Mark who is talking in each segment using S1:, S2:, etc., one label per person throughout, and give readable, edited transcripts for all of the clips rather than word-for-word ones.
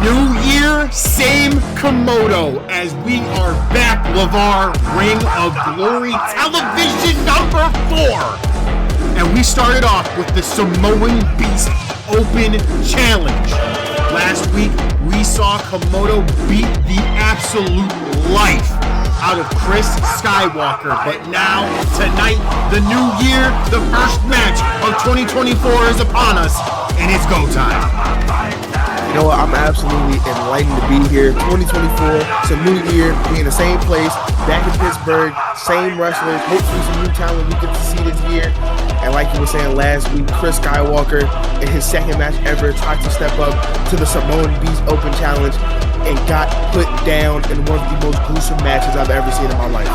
S1: New year, same Komodo, as we are back. LeVar, Ring of Glory Television number 4. And we started off with the Samoan Beast Open Challenge. Last week, we saw Komodo beat the absolute life out of Chris Skywalker. But now, tonight, the new year, the first match of 2024 is upon us, and it's go time.
S2: You know what, I'm absolutely enlightened to be here. 2024, it's a new year, we in the same place, back in Pittsburgh, same wrestlers, hopefully some new talent we get to see this year. And like you were saying last week, Chris Skywalker, in his second match ever, tried to step up to the Samoan Beast Open Challenge and got put down in one of the most gruesome matches I've ever seen in my life.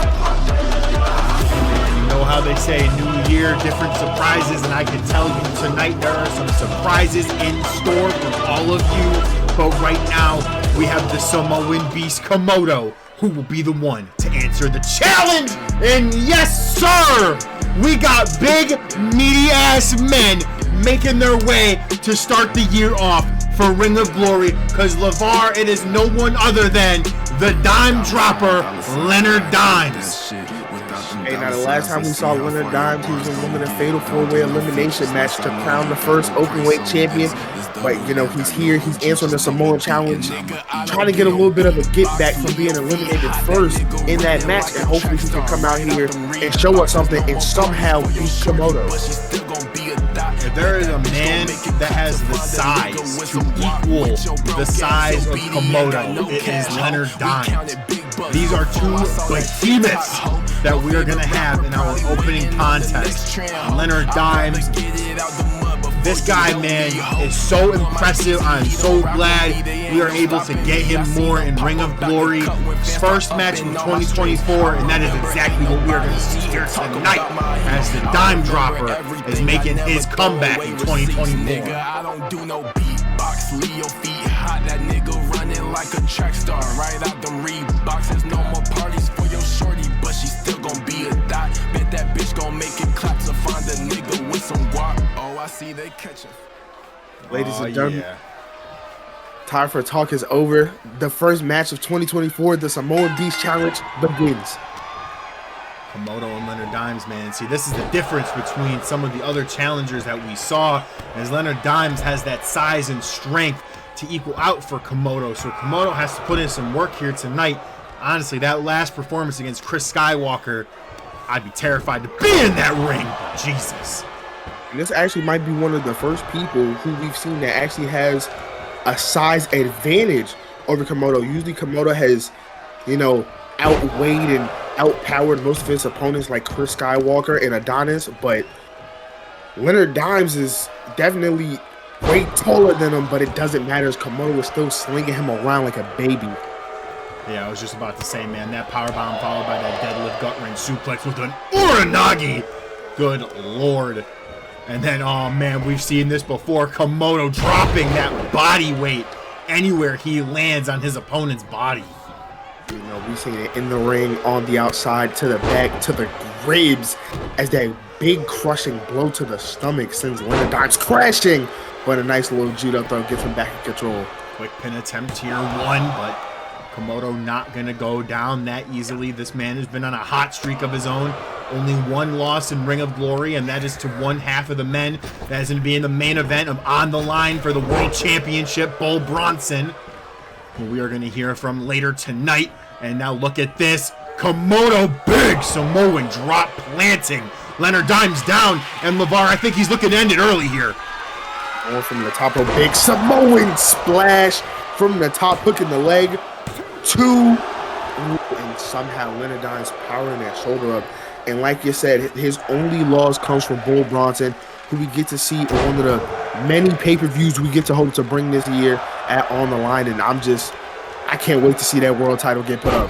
S1: You know how they say, new year, different surprises, and I can tell you tonight there are some surprises in store for all of you. But right now, we have the Samoan Beast Komodo, who will be the one to answer the challenge. And yes, sir, we got big, meaty-ass men making their way to start the year off for Ring of Glory, because LeVar, it is no one other than the dime dropper, Leonard Dimes.
S2: Hey, now the last time we saw Leonard Dimes, he was in a fatal 4-way elimination match to crown the first openweight champion. But, you know, he's here, he's answering the Samoan challenge, trying to get a little bit of a get back from being eliminated first in that match, and hopefully he can come out here and show us something and somehow beat Komodo.
S1: If there is a man that has the size to equal the size of Komodo, it is Leonard Dimes. These are two behemoths that we are going to have in our opening contest. Leonard Dimes, this guy, man, is so impressive. I'm so glad we are able to get him more in Ring of Glory. First match in 2024, and that is exactly what we are going to see here tonight as the Dime Dropper is making his comeback in 2024.
S3: I don't do no beatbox, Leo feet hot, that nigga running like a track star, right out them Reeboks. There's no more parties for your shorty, but she still gon' be a dot. Bet that bitch gon' make it clap to find a nigga with some guap. Oh, I see they catch her.
S2: Ladies and gentlemen, time for talk is over. The first match of 2024, the Samoan Beast Challenge, begins.
S1: Komodo and Leonard Dimes, man. See, this is the difference between some of the other challengers that we saw, as Leonard Dimes has that size and strength to equal out for Komodo. So Komodo has to put in some work here tonight. Honestly, that last performance against Chris Skywalker, I'd be terrified to be in that ring. Jesus.
S2: And this actually might be one of the first people who we've seen that actually has a size advantage over Komodo. Usually Komodo has, you know, outweighed and outpowered most of his opponents like Chris Skywalker and Adonis, but Leonard Dimes is definitely way taller than him, but it doesn't matter as Komodo is still slinging him around like a baby.
S1: Yeah, I was just about to say, man, that powerbomb followed by that deadlift gut wrench suplex with an Uranagi. Good Lord. And then, oh man, we've seen this before. Komodo dropping that body weight anywhere he lands on his opponent's body.
S2: You know, we've seen it in the ring, on the outside, to the back, to the ribs, as that big crushing blow to the stomach sends Leonard Dimes crashing. But a nice little judo throw gets him back in control.
S1: Quick pin attempt here, one, but Komodo not going to go down that easily. This man has been on a hot streak of his own. Only one loss in Ring of Glory, and that is to one half of the men that is going to be in the main event of On the Line for the World Championship, Bull Bronson, who we are going to hear from later tonight. And now look at this. Komodo, big Samoan drop planting. Leonard Dimes down, and LeVar, I think he's looking to end it early here.
S2: Going from the top of big Samoan splash from the top, hooking the leg. 2, and somehow Leonard Dimes powering that shoulder up. And like you said, his only loss comes from Bull Bronson, who we get to see in one of the many pay-per-views we get to hope to bring this year at On the Line. And I can't wait to see that world title get put up.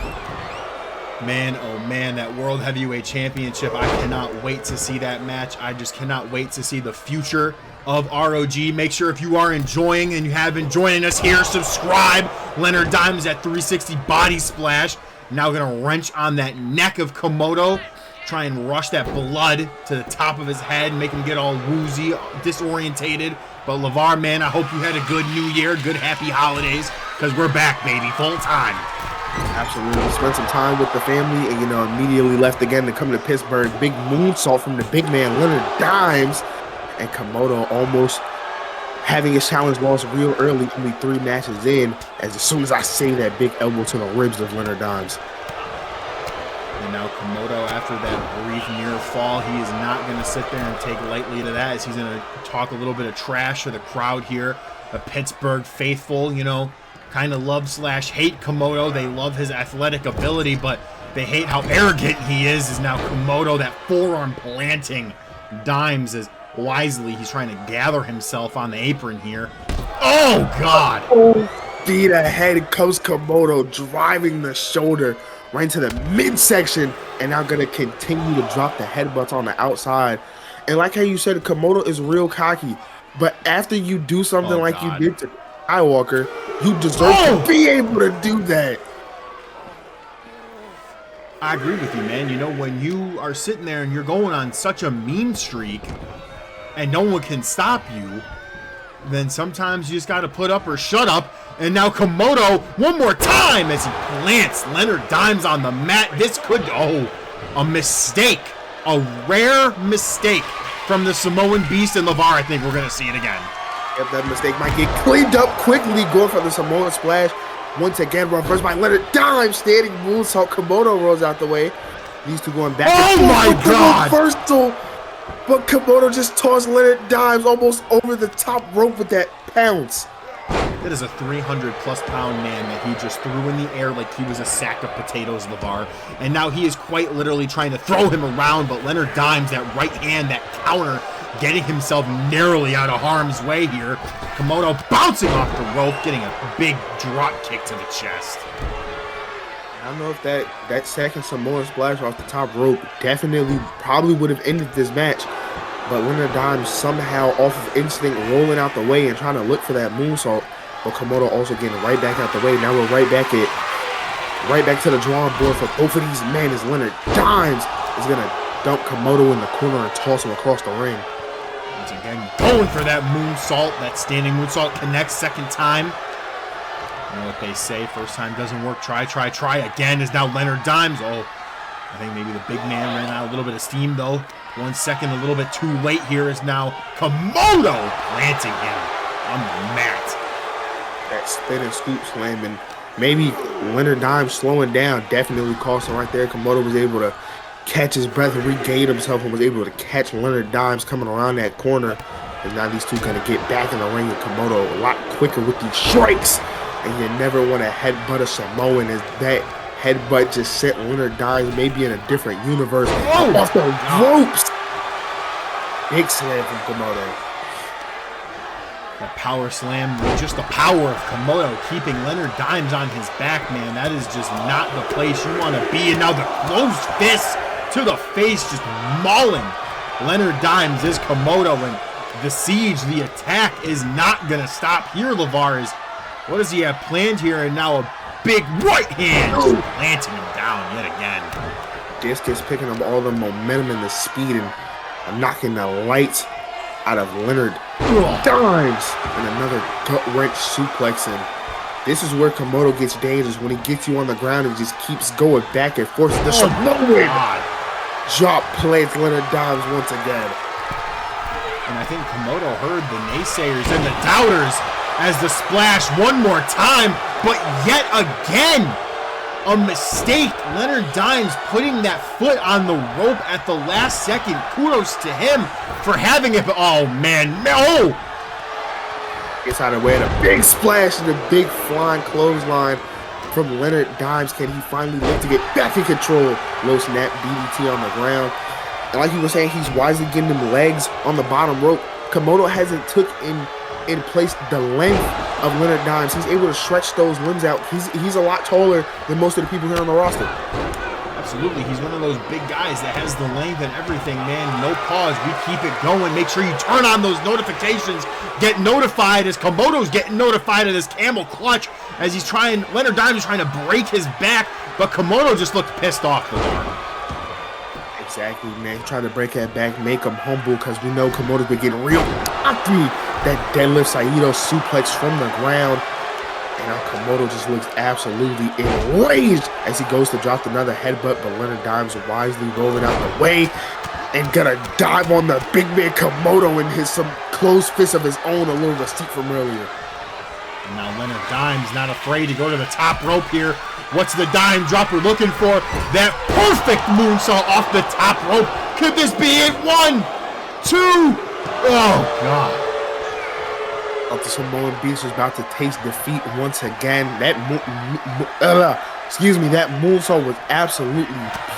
S1: Man, oh man, that World Heavyweight Championship, I cannot wait to see that match. I just cannot wait to see the future of ROG. Make sure if you are enjoying and you have been joining us here, subscribe. Leonard Dimes at 360 body splash. Now gonna wrench on that neck of Komodo. Try and rush that blood to the top of his head, make him get all woozy, disorientated. But LeVar, man, I hope you had a good new year, good happy holidays. because we're back, baby, full time.
S2: Absolutely. Spent some time with the family and, immediately left again to come to Pittsburgh. Big moonsault from the big man, Leonard Dimes. And Komodo almost having his challenge lost real early, only 3 matches in, as soon as I say that big elbow to the ribs of Leonard Dimes.
S1: And now Komodo, after that brief near fall, he is not going to sit there and take lightly to that, as he's going to talk a little bit of trash to the crowd here. The Pittsburgh faithful, kind of love/hate Komodo. They love his athletic ability, but they hate how arrogant he is now Komodo, that forearm planting Dimes as wisely he's trying to gather himself on the apron here. Oh, God!
S2: Feet ahead comes Komodo, driving the shoulder right into the midsection, and now going to continue to drop the headbutts on the outside. And like how you said, Komodo is real cocky, but after you do something like you did to Skywalker, you deserve to be able to do that.
S1: I agree with you, man. When you are sitting there and you're going on such a mean streak and no one can stop you, then sometimes you just got to put up or shut up. And now Komodo, one more time, as he plants Leonard Dimes on the mat. This could, a mistake. A rare mistake from the Samoan Beast and LeVar. I think we're going to see it again.
S2: If that mistake might get cleaned up quickly, going for the Samoan splash. Once again, reversed by Leonard Dimes, standing moonsault. Komodo rolls out the way. These two going back and forth.
S1: Oh my God!
S2: Reversal, but Komodo just tossed Leonard Dimes almost over the top rope with that pounce.
S1: That is a 300-plus pound man that he just threw in the air like he was a sack of potatoes, LeVar. And now he is quite literally trying to throw him around, but Leonard Dimes, that right hand, that counter, getting himself narrowly out of harm's way here. Komodo bouncing off the rope, getting a big drop kick to the chest.
S2: I don't know if that second Samoan splash off the top rope probably would have ended this match. But Leonard Dimes somehow, off of instinct, rolling out the way and trying to look for that moonsault. But Komodo also getting right back out the way. Now we're right back to the drawing board for both of these men, as Leonard Dimes is going to dump Komodo in the corner and toss him across the ring.
S1: Once again, going for that moonsault. That standing moonsault connects second time. You know what they say, first time doesn't work. Try again, is now Leonard Dimes. I think maybe the big man ran out a little bit of steam, though. 1 second, a little bit too late here, is now Komodo planting him on the mat.
S2: That spin and scoop slam, and maybe Leonard Dimes slowing down definitely cost him right there. Komodo was able to catch his breath, regain himself, and was able to catch Leonard Dimes coming around that corner. And now these two going to get back in the ring, and Komodo a lot quicker with these strikes. And you never want to headbutt a Samoan, as that headbutt just sent Leonard Dimes maybe in a different universe. Off the ropes. Big slam from Komodo.
S1: That power slam, just the power of Komodo keeping Leonard Dimes on his back, man. That is just not the place you want to be. And now the closed fist to the face, just mauling Leonard Dimes is Komodo. And the siege, the attack is not going to stop here, LeVar. What does he have planned here? And now a big right hand just planting him down yet again.
S2: Discus picking up all the momentum and the speed and knocking the lights out of Leonard Dimes, and another gut-wrench suplex. And this is where Komodo gets dangerous, when he gets you on the ground and just keeps going back and forth. The Samoan drop plays Leonard Dimes once again.
S1: And I think Komodo heard the naysayers and the doubters as the splash one more time, but yet again, a mistake. Leonard Dimes putting that foot on the rope at the last second. Kudos to him for having it. Oh, man. No!
S2: Gets out of the way, and a big splash and a big flying clothesline from Leonard Dimes. Can he finally look to get back in control? Low snap DDT on the ground. And like you were saying, he's wisely getting them legs on the bottom rope. Komodo hasn't took in place the length of Leonard Dimes. He's able to stretch those limbs out. He's a lot taller than most of the people here on the roster.
S1: Absolutely. He's one of those big guys that has the length and everything, man. No pause. We keep it going. Make sure you turn on those notifications. Get notified as Komodo's getting notified of this camel clutch as Leonard Dimes is trying to break his back, but Komodo just looked pissed off the bar.
S2: Exactly, man. Trying to break that back, make him humble, because we know Komodo's been getting real cocky. That deadlift Saito suplex from the ground. And now Komodo just looks absolutely enraged as he goes to drop another headbutt, but Leonard Dimes wisely rolling out the way and gonna dive on the big man Komodo in some closed fist of his own, a little receipt from earlier.
S1: And now Leonard Dimes not afraid to go to the top rope here. What's the dime dropper looking for? That perfect moonsault off the top rope. Could this be it? 1, 2. Oh, God.
S2: The Samoan Beast is about to taste defeat once again. That moonsault was absolutely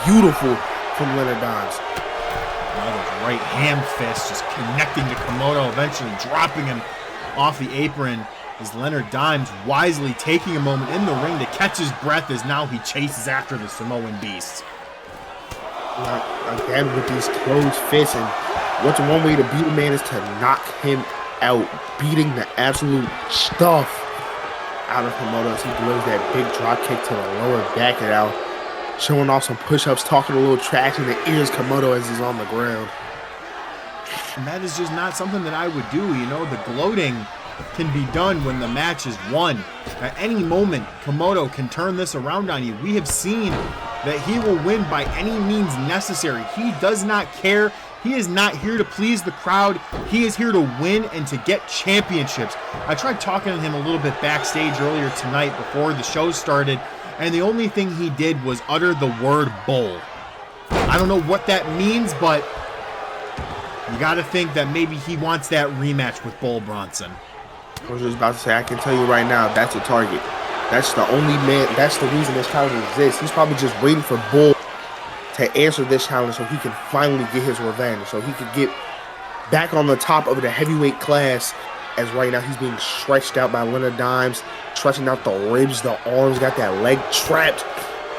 S2: beautiful from Leonard Dimes.
S1: Another right hand fist just connecting to Komodo, eventually dropping him off the apron. As Leonard Dimes wisely taking a moment in the ring to catch his breath as now he chases after the Samoan Beast.
S2: Again with these closed fists, and what's one way to beat a man is to knock him out, beating the absolute stuff out of Komodo as he delivers that big drop kick to the lower back and out, showing off some push-ups, talking a little trash in the ears Komodo as he's on the ground.
S1: And that is just not something that I would do. You know, the gloating can be done when the match is won. At any moment, Komodo can turn this around on you. We have seen that he will win by any means necessary. He does not care. He is not here to please the crowd. He is here to win and to get championships. I tried talking to him a little bit backstage earlier tonight before the show started, and the only thing he did was utter the word bull. I don't know what that means, but you got to think that maybe he wants that rematch with Bull Bronson.
S2: I was just about to say, I can tell you right now, that's a target. That's the only man, that's the reason this challenge exists. He's probably just waiting for Bull to answer this challenge so he can finally get his revenge, so he could get back on the top of the heavyweight class, as right now he's being stretched out by Leonard Dimes, stretching out the ribs, the arms, got that leg trapped.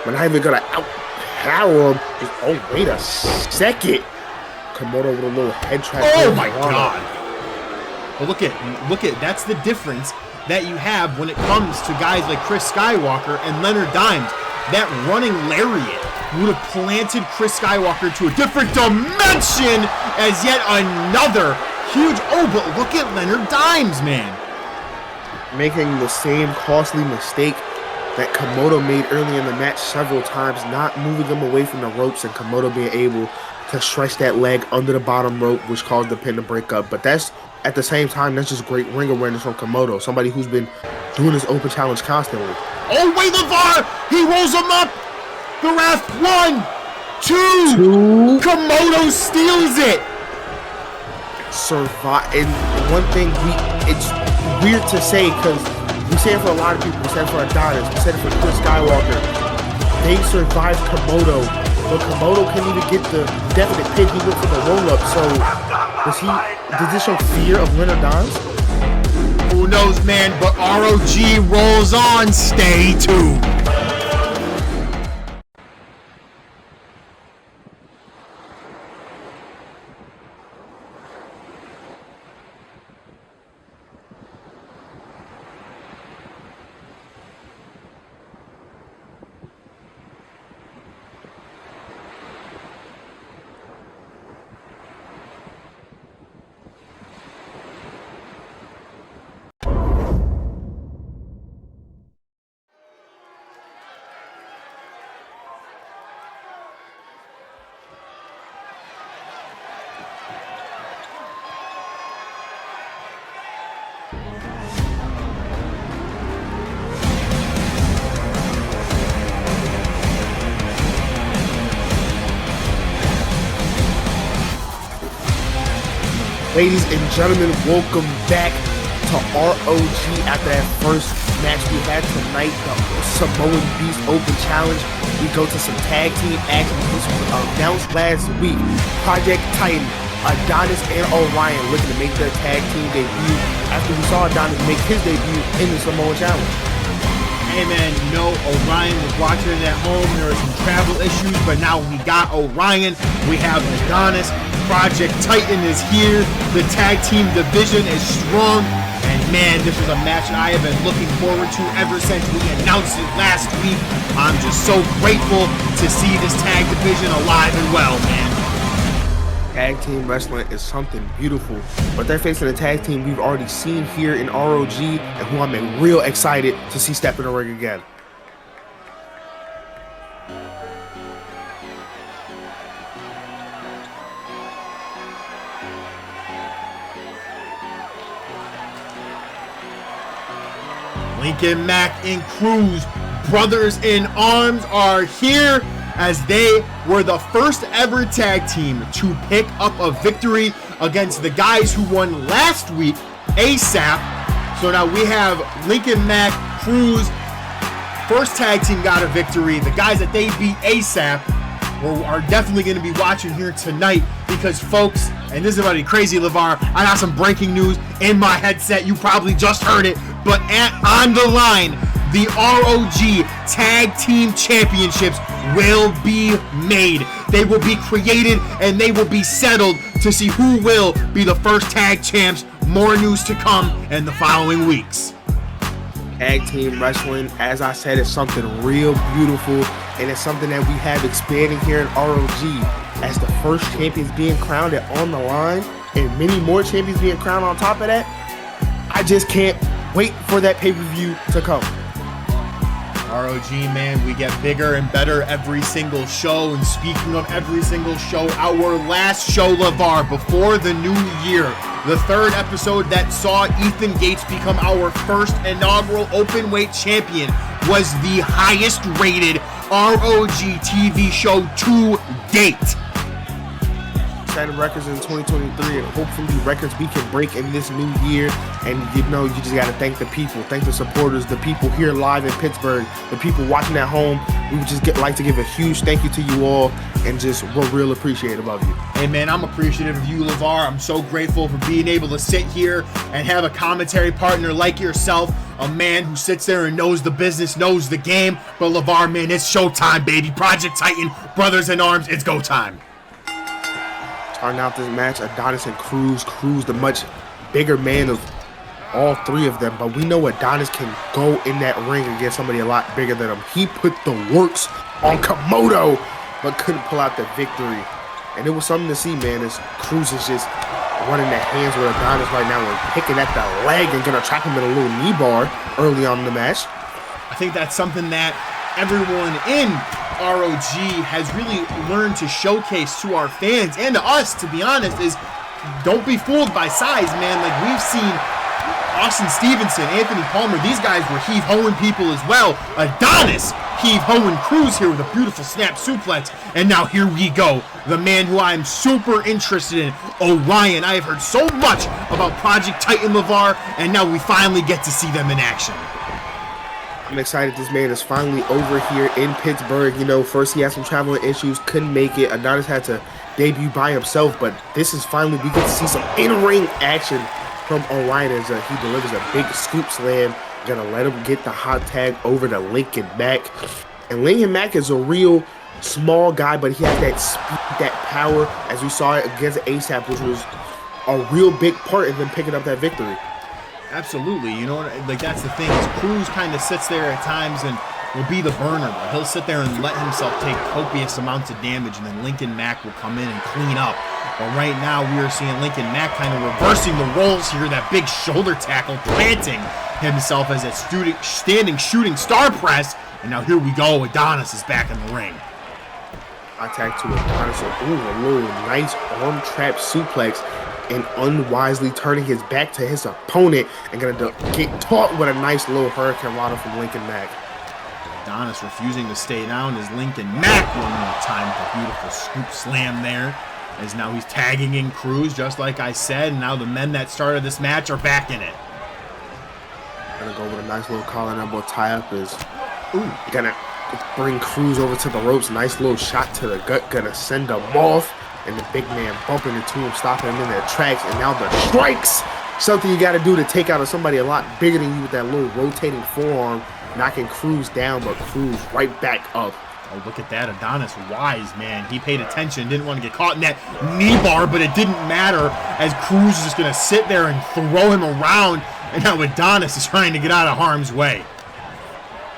S2: We're not even gonna outpower him. Just, oh, wait a second. Komodo with a little head trap.
S1: Oh my God. Well, look at, that's the difference that you have when it comes to guys like Chris Skywalker and Leonard Dimes. That running lariat would have planted Chris Skywalker to a different dimension as yet another huge, oh, but look at Leonard Dimes, man.
S2: Making the same costly mistake that Komodo made early in the match several times, not moving him away from the ropes and Komodo being able to stretch that leg under the bottom rope, which caused the pin to break up. But that's, at the same time, that's just great ring awareness from Komodo, somebody who's been doing this open challenge constantly.
S1: Oh, wait, LeVar! He rolls him up! The ref, 1, 2! Komodo steals it!
S2: Survive. And one thing, it's weird to say, because we say it for a lot of people, we said it for Adonis, we said it for Chris Skywalker. They survived Komodo, but Komodo can't even get the definite pin. He went for the roll-up, so did this show fear of Leonard Dimes?
S1: Who knows, man, but ROG rolls on. Stay tuned.
S2: Ladies and gentlemen, welcome back to ROG after that first match we had tonight, the Samoan Beast Open Challenge. We go to some tag team action. This was announced last week. Project Titan, Adonis and Orion looking to make their tag team debut after we saw Adonis make his debut in the Samoan Challenge.
S1: Hey man, you know, Orion was watching it at home. There were some travel issues, but now we got Orion. We have Adonis. Project Titan is here. The tag team division is strong. And man, this is a match I have been looking forward to ever since we announced it last week. I'm just so grateful to see this tag division alive and well, man.
S2: Tag team wrestling is something beautiful, but they're facing a tag team we've already seen here in ROG and who I'm real excited to see step in the ring again.
S1: Lincoln Mack and Cruz, brothers in arms, are here as they were the first ever tag team to pick up a victory against the guys who won last week, ASAP. So now we have Lincoln Mack, Cruz, first tag team got a victory. The guys that they beat ASAP are definitely going to be watching here tonight because, folks, and this is about to be crazy, LeVar, I got some breaking news in my headset. You probably just heard it, but on the line, the ROG Tag Team Championships will be made. They will be created and they will be settled to see who will be the first tag champs. More news to come in the following weeks.
S2: Tag team wrestling, as I said, is something real beautiful, and it's something that we have expanding here in ROG as the first champions being crowned on the line and many more champions being crowned on top of that. I just can't wait for that pay-per-view to come.
S1: ROG, man, we get bigger and better every single show. And speaking of every single show, our last show, LeVar, before the new year, the third episode that saw Ethan Gates become our first inaugural openweight champion, was the highest rated ROG TV show to date.
S2: Setting records in 2023, and hopefully records we can break in this new year. And you know, you just got to thank the people, thank the supporters, the people here live in Pittsburgh, the people watching at home. We would just like to give a huge thank you to you all, and just we're real appreciative of you.
S1: Hey man, I'm appreciative of you, LeVar. I'm so grateful for being able to sit here and have a commentary partner like yourself, a man who sits there and knows the business, knows the game. But LeVar, man, it's showtime, baby. Project Titan, brothers in arms, it's go time.
S2: Starting out this match, Adonis and Cruz. Cruz, the much bigger man of all three of them, but we know Adonis can go in that ring against somebody a lot bigger than him. He put the works on Komodo, but couldn't pull out the victory. And it was something to see, man, as Cruz is just running the hands with Adonis right now and picking at the leg and gonna trap him in a little knee bar early on in the match.
S1: I think that's something that everyone in ROG has really learned to showcase to our fans and to us, to be honest, is don't be fooled by size, man. Like, we've seen Austin Stevenson, Anthony Palmer, these guys were heave-hoeing people as well. Adonis heave-hoeing Cruz here with a beautiful snap suplex. And now here we go, the man who I'm super interested in, Orion. I have heard so much about Project Titan, LeVar, and now we finally get to see them in action.
S2: I'm excited this man is finally over here in Pittsburgh. You know, first he had some traveling issues, couldn't make it. Adonis had to debut by himself, but this is finally, we get to see some in-ring action from Orion as he delivers a big scoop slam. Gonna let him get the hot tag over to Lincoln Mack. And Lincoln Mack is a real small guy, but he has that speed, that power, as we saw it against ASAP, which was a real big part in them picking up that victory.
S1: Absolutely, you know, like that's the thing, is Cruz kind of sits there at times and will be the burner, but he'll sit there and let himself take copious amounts of damage, and then Lincoln Mack will come in and clean up. But right now we are seeing Lincoln Mack kind of reversing the roles here, that big shoulder tackle, planting himself as a standing shooting star press, and now here we go, Adonis is back in the ring.
S2: Attack to Adonis, a little nice arm trap suplex, and unwisely turning his back to his opponent and gonna get caught with a nice little hurricane rana from Lincoln Mack.
S1: Adonis refusing to stay down as Lincoln Mack one more time with a beautiful scoop slam there, as now he's tagging in Cruz just like I said, and now the men that started this match are back in it.
S2: Gonna go with a nice little collar and elbow tie up, is gonna bring Cruz over to the ropes, nice little shot to the gut, gonna send him off. And the big man bumping into him, stopping him in their tracks, and now the strikes. Something you got to do to take out somebody a lot bigger than you with that little rotating forearm, knocking Cruz down, but Cruz right back up.
S1: Oh, look at that, Adonis wise, man. He paid attention, didn't want to get caught in that knee bar, but it didn't matter as Cruz is just going to sit there and throw him around, and now Adonis is trying to get out of harm's way.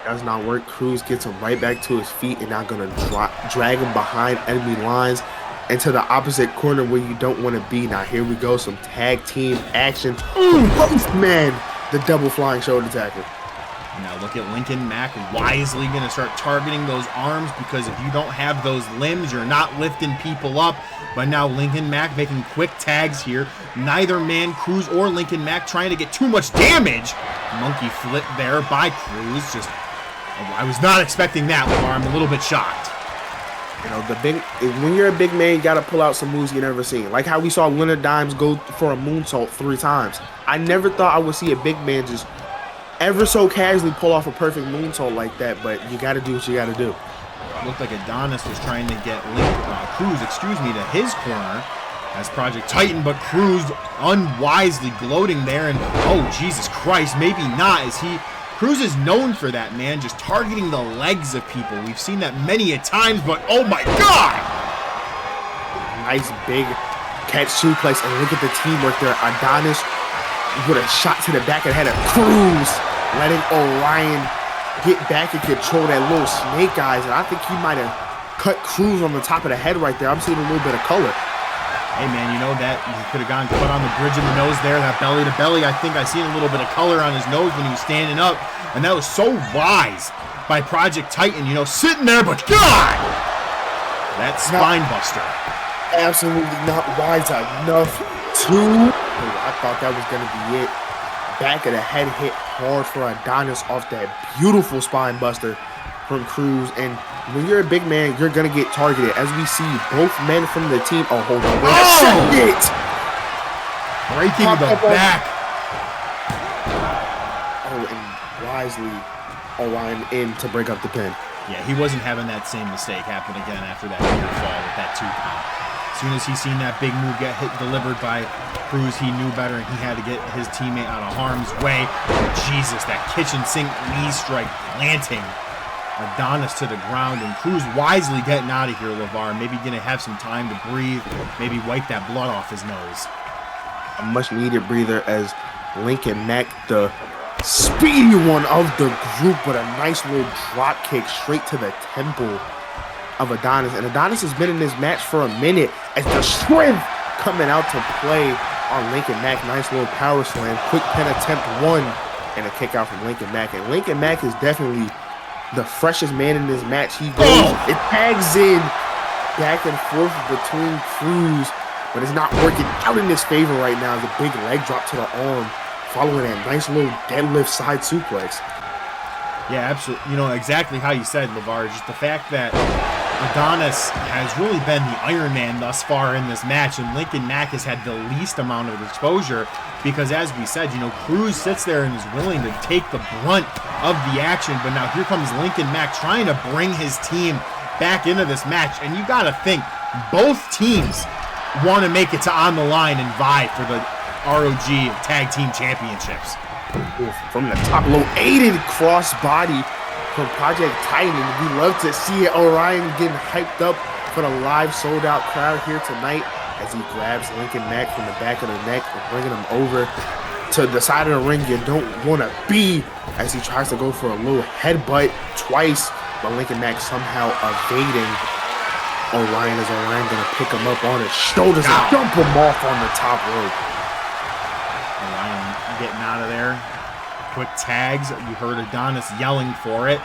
S2: Does not work. Cruz gets him right back to his feet and now going to drag him behind enemy lines. into the opposite corner where you don't want to be. Now here we go, some tag team action. Both men, the double flying shoulder tackle.
S1: Now look at Lincoln Mack wisely going to start targeting those arms, because if you don't have those limbs, you're not lifting people up. But now Lincoln Mack making quick tags here. Neither man, Cruz or Lincoln Mack, trying to get too much damage. Monkey flip there by Cruz. Just, I was not expecting that, Lamar. I'm a little bit shocked.
S2: You know, when you're a big man, you got to pull out some moves you never seen. Like how we saw Leonard Dimes go for a moonsault 3 times. I never thought I would see a big man just ever so casually pull off a perfect moonsault like that, but you got to do what you got to do.
S1: Looked like Adonis was trying to get Cruz, to his corner as Project Titan, but Cruz unwisely gloating there, and oh, Jesus Christ, maybe not, as Cruz is known for that, man, just targeting the legs of people. We've seen that many a times, but oh my God!
S2: Nice big catch suplex, and look at the teamwork there. Adonis with a shot to the back of the head of Cruz, letting Orion get back and control that little snake eyes, and I think he might have cut Cruz on the top of the head right there. I'm seeing a little bit of color.
S1: Hey man, you know that he could have gone cut on the bridge of the nose there, that belly to belly. I think I seen a little bit of color on his nose when he was standing up, and that was so wise by Project Titan, you know, sitting there, but God! That spine buster.
S2: Absolutely not wise enough to... I thought that was going to be it. Back of the head hit hard for Adonis off that beautiful spine buster from Cruz. And when you're a big man, you're going to get targeted. As we see both men from the team. Oh, hold on. Wait a second.
S1: Breaking the back.
S2: Oh, and wisely Orion in to break up the pin.
S1: Yeah, he wasn't having that same mistake happen again after that near fall with that 2 count. As soon as he seen that big move get delivered by Cruz, he knew better, and he had to get his teammate out of harm's way. Oh, Jesus, that kitchen sink knee strike planting Adonis to the ground, and Cruz wisely getting out of here, LeVar. Maybe going to have some time to breathe, maybe wipe that blood off his nose.
S2: A much-needed breather as Lincoln Mack, the speedy one of the group, with a nice little drop kick straight to the temple of Adonis. And Adonis has been in this match for a minute as the strength coming out to play on Lincoln Mack. Nice little power slam, quick pin attempt 1, and a kick out from Lincoln Mack. And Lincoln Mack is definitely the freshest man in this match. He goes, it tags in back and forth between Cruz, but it's not working out in his favor right now. The big leg drop to the arm, following that nice little deadlift side suplex.
S1: Yeah, absolutely. You know, exactly how you said, LeVar. Just the fact that Adonis has really been the Iron Man thus far in this match, and Lincoln Mack has had the least amount of exposure because, as we said, you know, Cruz sits there and is willing to take the brunt of the action, but now here comes Lincoln Mack trying to bring his team back into this match, and you got to think both teams want to make it to on the line and vie for the ROG Tag Team Championships.
S2: From the top low, aided cross body from Project Titan. We love to see it. Orion getting hyped up for the live sold out crowd here tonight as he grabs Lincoln Mack from the back of the neck and bringing him over to the side of the ring you don't want to be, as he tries to go for a little headbutt twice, but Lincoln Mack somehow evading Orion, as Orion going to pick him up on his shoulders and dump him off on the top rope.
S1: Orion getting out of there. Quick tags. You heard Adonis yelling for it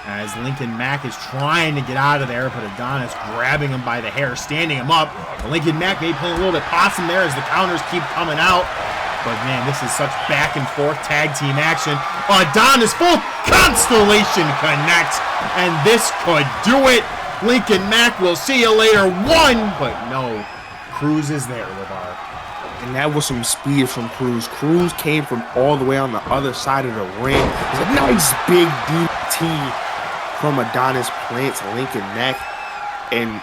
S1: as Lincoln Mack is trying to get out of there, but Adonis grabbing him by the hair, standing him up. Lincoln Mack may play a little bit possum there as the counters keep coming out. But man, this is such back and forth tag team action. Adonis full constellation connects, and this could do it. Lincoln Mack, we'll see you later. 1, but no. Cruz is there, LeVar.
S2: And that was some speed from Cruz. Cruz came from all the way on the other side of the ring. It's a nice big DT from Adonis plants Lincoln Mack. And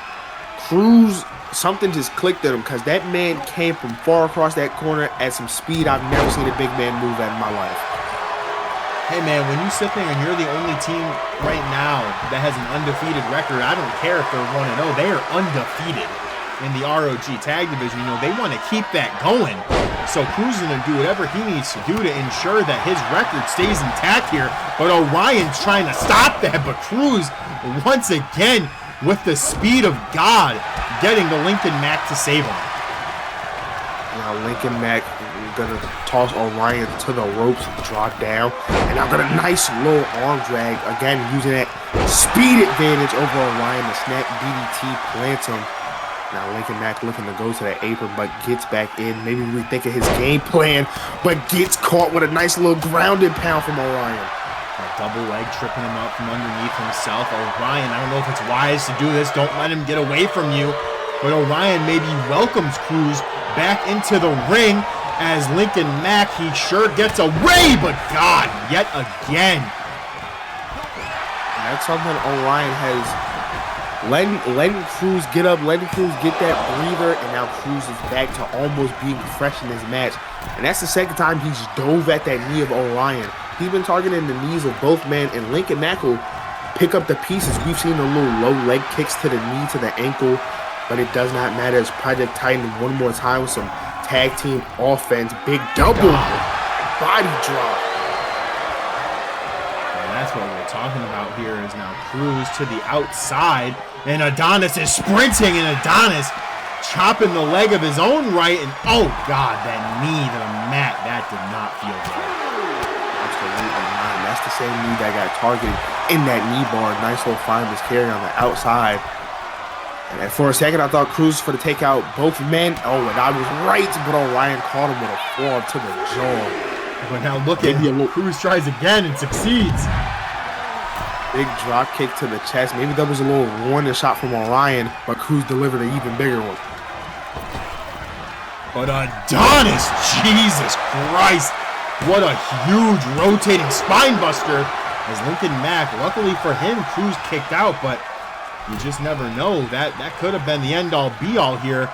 S2: Cruz, something just clicked at him because that man came from far across that corner at some speed I've never seen a big man move at in my life.
S1: Hey man, when you sit there and you're the only team right now that has an undefeated record, I don't care if they're 1-0, they are undefeated in the ROG Tag Division. You know, they want to keep that going. So Cruz is going to do whatever he needs to do to ensure that his record stays intact here. But Orion's trying to stop that. But Cruz, once again, with the speed of God, getting to Lincoln Mack to save him.
S2: Now Lincoln Mack gonna toss Orion to the ropes, drop down, and now got a nice low arm drag, again using that speed advantage over Orion. The snap DDT plants him. Now Lincoln Mack looking to go to the apron, but gets back in. Maybe rethinking his game plan, but gets caught with a nice little grounded pound from Orion.
S1: A double leg tripping him up from underneath himself. Orion, I don't know if it's wise to do this. Don't let him get away from you. But Orion maybe welcomes Cruz back into the ring as Lincoln Mack, he sure gets away, but God, yet again.
S2: And that's something Orion has letting Cruz get up, letting Cruz get that breather, and now Cruz is back to almost being fresh in his match. And that's the second time he's dove at that knee of Orion. He's been targeting the knees of both men, and Lincoln Mack will pick up the pieces. We've seen the little low leg kicks to the knee, to the ankle, but it does not matter as Project Titan one more time with some tag team offense. Big double body drop.
S1: And that's what we're talking about here is now Cruz to the outside, and Adonis is sprinting, and Adonis chopping the leg of his own right, and oh God, that knee to the mat, that did not feel good.
S2: Absolutely not. That's the same knee that got targeted in that knee bar. Nice little find was carrying on the outside. And for a second, I thought Cruz for the takeout both men. Oh, and I was right, but Orion caught him with a forearm to the jaw.
S1: But now look at Cruz tries again and succeeds.
S2: Big drop kick to the chest. Maybe that was a little warning shot from Orion, but Cruz delivered an even bigger one.
S1: But Adonis, Jesus Christ, what a huge rotating spine buster as Lincoln Mack. Luckily for him, Cruz kicked out, but you just never know. That could have been the end-all, be-all here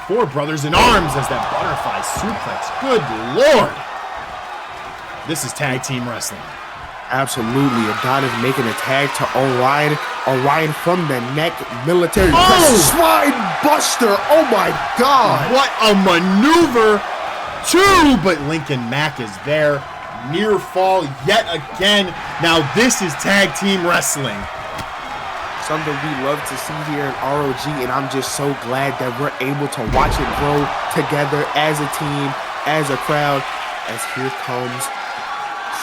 S1: for Brothers in Arms as that butterfly suplex. Good Lord. This is tag team wrestling.
S2: Absolutely. Adonis making a tag to Orion. Orion from the neck. Military press. Spine buster. Oh, my God.
S1: What a maneuver, too. But Lincoln Mack is there. Near fall yet again. Now this is tag team wrestling.
S2: Something we love to see here in ROG, and I'm just so glad that we're able to watch it grow together as a team, as a crowd, as here comes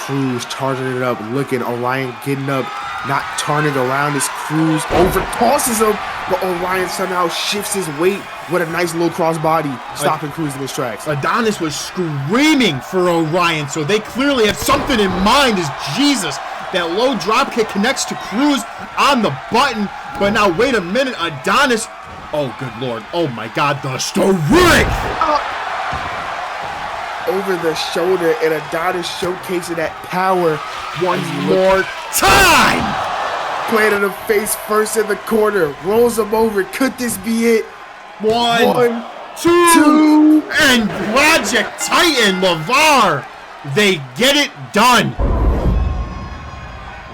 S2: Cruz charging it up, looking, Orion getting up, not turning around as Cruz over tosses him, but Orion somehow shifts his weight with a nice little crossbody, stopping Cruz in his tracks.
S1: Adonis was screaming for Orion, so they clearly have something in mind as Jesus. That low drop kick connects to Cruz on the button, but now wait a minute, Adonis, oh good Lord, oh my God, the strength!
S2: Over the shoulder, and Adonis showcasing that power
S1: one more time!
S2: Planted him face first in the corner, rolls him over, could this be it?
S1: One, two, and Project Titan, LeVar, they get it done.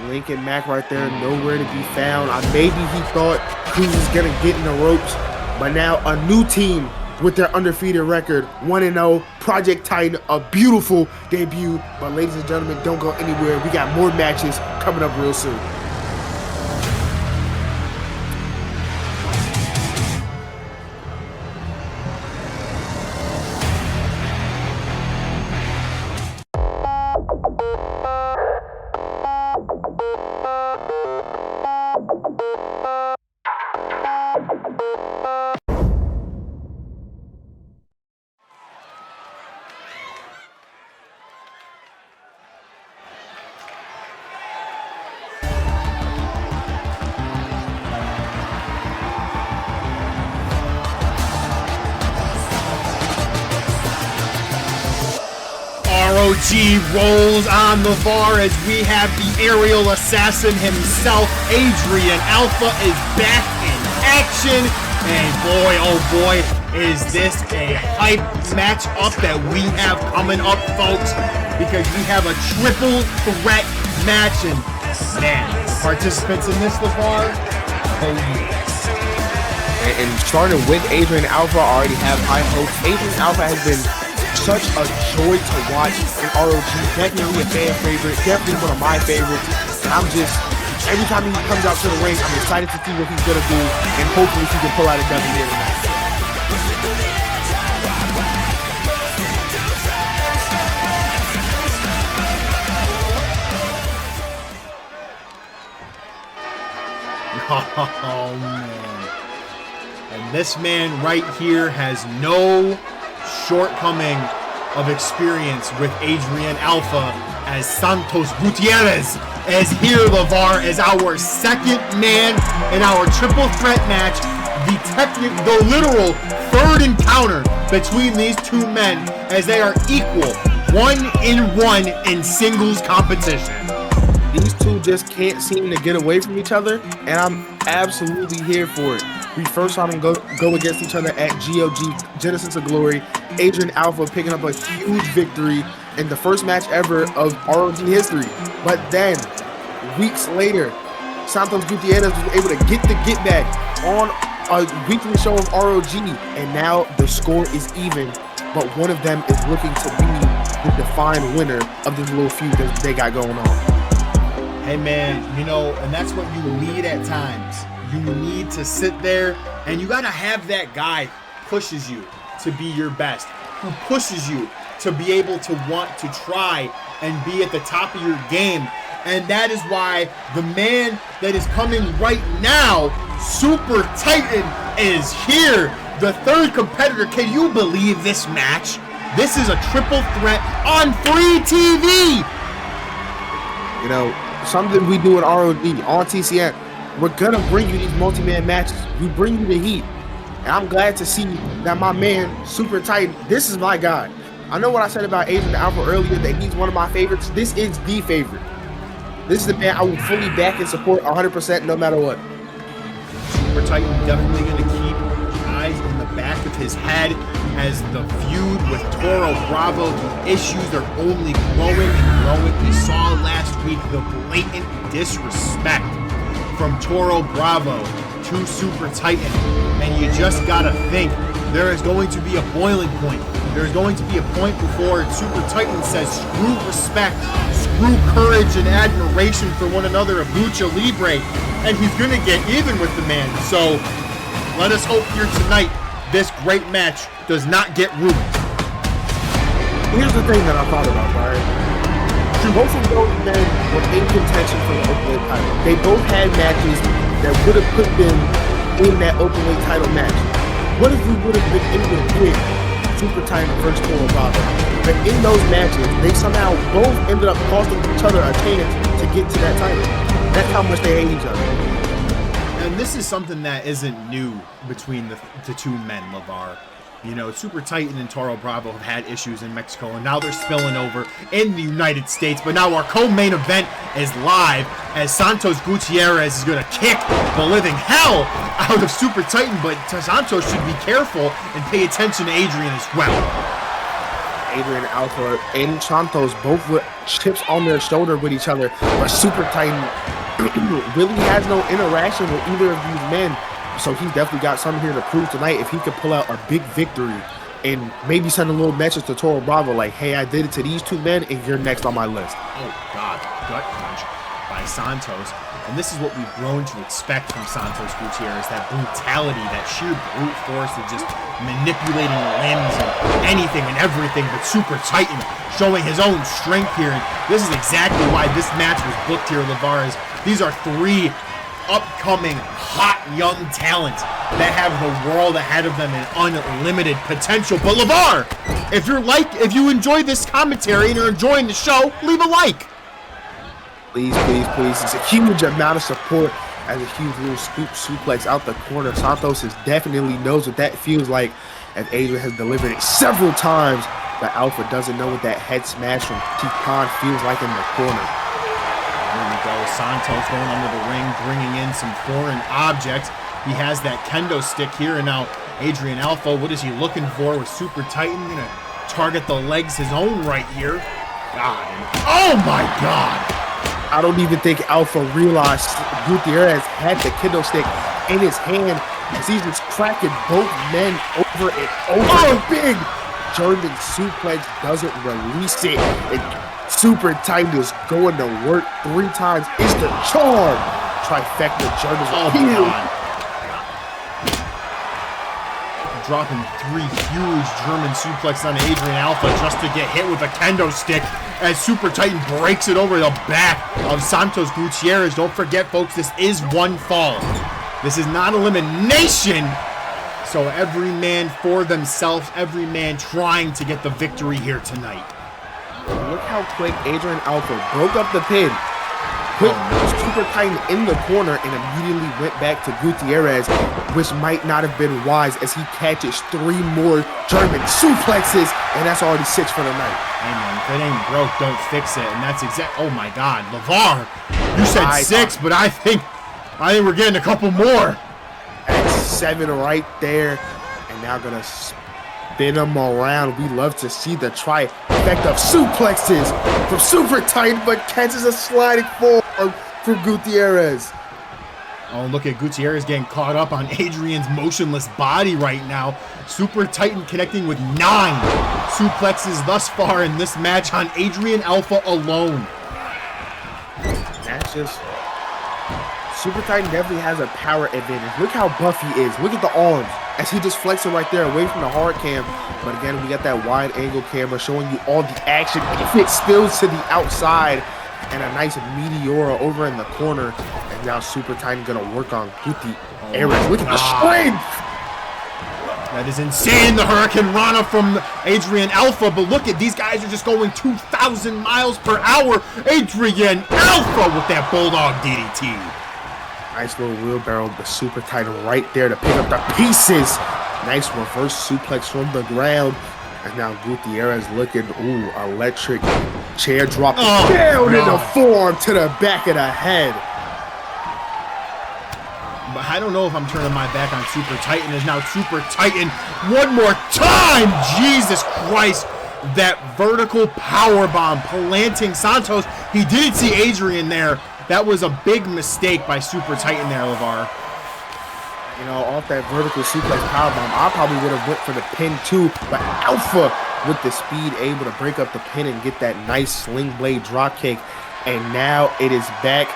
S2: Lincoln Mack right there, nowhere to be found. Maybe he thought Cruz was going to get in the ropes, but now a new team with their undefeated record, 1-0, Project Titan, a beautiful debut. But ladies and gentlemen, don't go anywhere. We got more matches coming up real soon.
S1: ROG rolls on the bar as we have the aerial assassin himself, Adrian Alpha, is back in action. And boy, oh boy, is this a hype matchup that we have coming up, folks, because we have a triple threat match. And man, the participants in this, LeVar, oh yes.
S2: And starting with Adrian Alpha, I already have high hopes. Adrian Alpha has been such a joy to watch in ROG. Definitely a fan favorite. Definitely one of my favorites. And I'm just Every time he comes out to the ring, I'm excited to see what he's gonna do, and hopefully he can pull out a W here tonight.
S1: Oh man. And this man right here has no shortcoming of experience with Adrian Alpha, as Santos Gutierrez is here, LeVar, as our second man in our triple threat match. The literal third encounter between these two men, as they are equal 1-1 in singles competition.
S2: These two just can't seem to get away from each other, and I'm absolutely here for it. We first saw them go against each other at GOG, Genesis of Glory. Adrian Alpha picking up a huge victory in the first match ever of ROG history. But then, weeks later, Santos Gutierrez was able to get the get back on a weekly show of ROG, and now the score is even, but one of them is looking to be the defined winner of this little feud that they got going on.
S1: Hey man, you know, and that's what you need at times. You need to sit there, and you gotta have that guy who pushes you to be your best, who pushes you to be able to want to try and be at the top of your game. And that is why the man that is coming right now, Super Titan, is here. The third competitor. Can you believe this match? This is a triple threat on free TV.
S2: You know, something we do at ROG on TCN, we're gonna bring you these multi-man matches. We bring you the heat, and I'm glad to see that my man Super Titan, this is my guy. I know what I said about Adrian Alpha earlier, that he's one of my favorites. This is the favorite. This is the man I will fully back and support 100% no matter what.
S1: Super Titan definitely going to keep eyes in the back of his head as the feud with Toro Bravo, the issues are only growing and growing. We saw last week the blatant disrespect from Toro Bravo to Super Titan, and you just gotta think there is going to be a boiling point. There's going to be a point before Super Titan says screw respect, screw courage and admiration for one another of Lucha Libre, and he's gonna get even with the man. So let us hope here tonight this great match does not get ruined.
S2: Here's the thing that I thought about, right? Both of those men were in contention for the openweight title. They both had matches that would have put them in that openweight title match. What if we would have been able to win Super Titan versus Toro Bravo? But in those matches, they somehow both ended up costing each other a chance to get to that title. That's how much they hate each other.
S1: And this is something that isn't new between the two men, LeVar. You know, Super Titan and Toro Bravo have had issues in Mexico, and now they're spilling over in the United States. But now our co-main event is live, as Santos Gutierrez is going to kick the living hell out of Super Titan. But Santos should be careful and pay attention to Adrian as well.
S2: Adrian Alpha and Santos both with chips on their shoulder with each other, but Super Titan really has no interaction with either of these men. So he's definitely got something here to prove tonight. If he could pull out a big victory and maybe send a little message to Toro Bravo like, hey, I did it to these two men and you're next on my list.
S1: Oh God, gut punch by Santos. And this is what we've grown to expect from Santos Gutierrez, that brutality, that sheer brute force of just manipulating limbs and anything and everything, but Super Titan showing his own strength here. And this is exactly why this match was booked here, LeVar. These are three upcoming hot young talent that have the world ahead of them and unlimited potential. But LeVar, if you enjoy this commentary and you're enjoying the show, leave a like.
S2: Please, please, please. It's a huge amount of support as a huge little scoop suplex out the corner. Santos definitely knows what that feels like, as Adrian has delivered it several times, but Alpha doesn't know what that head smash from Titan feels like in the corner.
S1: There we go. Santos going under the ring, bringing in some foreign objects. He has that kendo stick here, and now Adrian Alpha, what is he looking for with Super Titan? Gonna target the legs his own right here. God. Oh my God.
S2: I don't even think Alpha realized Gutierrez had the kendo stick in his hand as he's just cracking both men over and over. Oh, big German suplex, doesn't release it. And Super Titan is going to work 3 times. It's the charm trifecta Germans.
S1: Oh my God. Dropping 3 huge German suplexes on Adrian Alpha just to get hit with a kendo stick as Super Titan breaks it over the back of Santos Gutierrez. Don't forget, folks, this is one fall. This is not elimination. So every man for themselves, every man trying to get the victory here tonight.
S2: Look how quick Adrian Alpha broke up the pin, put Super Titan in the corner, and immediately went back to Gutierrez, which might not have been wise as he catches 3 more German suplexes, and that's already 6 for the night.
S1: Hey man, if it ain't broke, don't fix it. And that's oh my God, LeVar, you said 6, but I think we're getting a couple more.
S2: That's 7 right there, and now gonna spin them around. We love to see the trifecta of suplexes from Super Titan, but catches a sliding form from Gutierrez.
S1: Oh, look at Gutierrez getting caught up on Adrian's motionless body right now. Super Titan connecting with 9 suplexes thus far in this match on Adrian Alpha alone.
S2: That's just... Super Titan definitely has a power advantage. Look how buff he is. Look at the arms as he just flexing right there away from the hard cam. But again, we got that wide angle camera showing you all the action. If it spills to the outside, and a nice Meteora over in the corner. And now Super Titan gonna work on Gutierrez. Look at the strength!
S1: That is insane, the Hurricane Rana from Adrian Alpha. But look at these guys are just going 2,000 miles per hour. Adrian Alpha with that Bulldog DDT.
S2: Nice little wheelbarrow, the Super Titan right there to pick up the pieces. Nice reverse suplex from the ground. And now Gutierrez looking, electric chair drop down in the forearm to the back of the head.
S1: But I don't know if I'm turning my back on Super Titan. Is now Super Titan one more time. Jesus Christ. That vertical power bomb planting Santos. He didn't see Adrian there. That was a big mistake by Super Titan there, LeVar.
S2: You know, off that vertical suplex powerbomb, I probably would have went for the pin too, but Alpha with the speed able to break up the pin and get that nice sling blade drop kick. And now it is back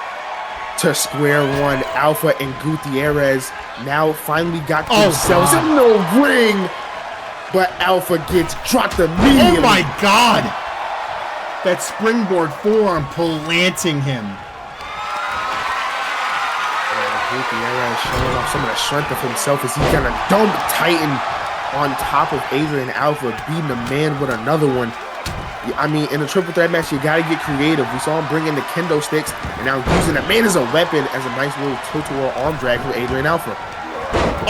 S2: to square one. Alpha and Gutierrez now finally got themselves in the ring, but Alpha gets dropped immediately.
S1: Oh my God! That springboard forearm planting him.
S2: Gutierrez showing off some of the strength of himself as he's gonna dump Titan on top of Adrian Alpha, beating a man with another one. I mean, in a triple threat match, you gotta get creative. We saw him bring in the kendo sticks and now using the man as a weapon as a nice little tilt-a-whirl arm drag from Adrian Alpha.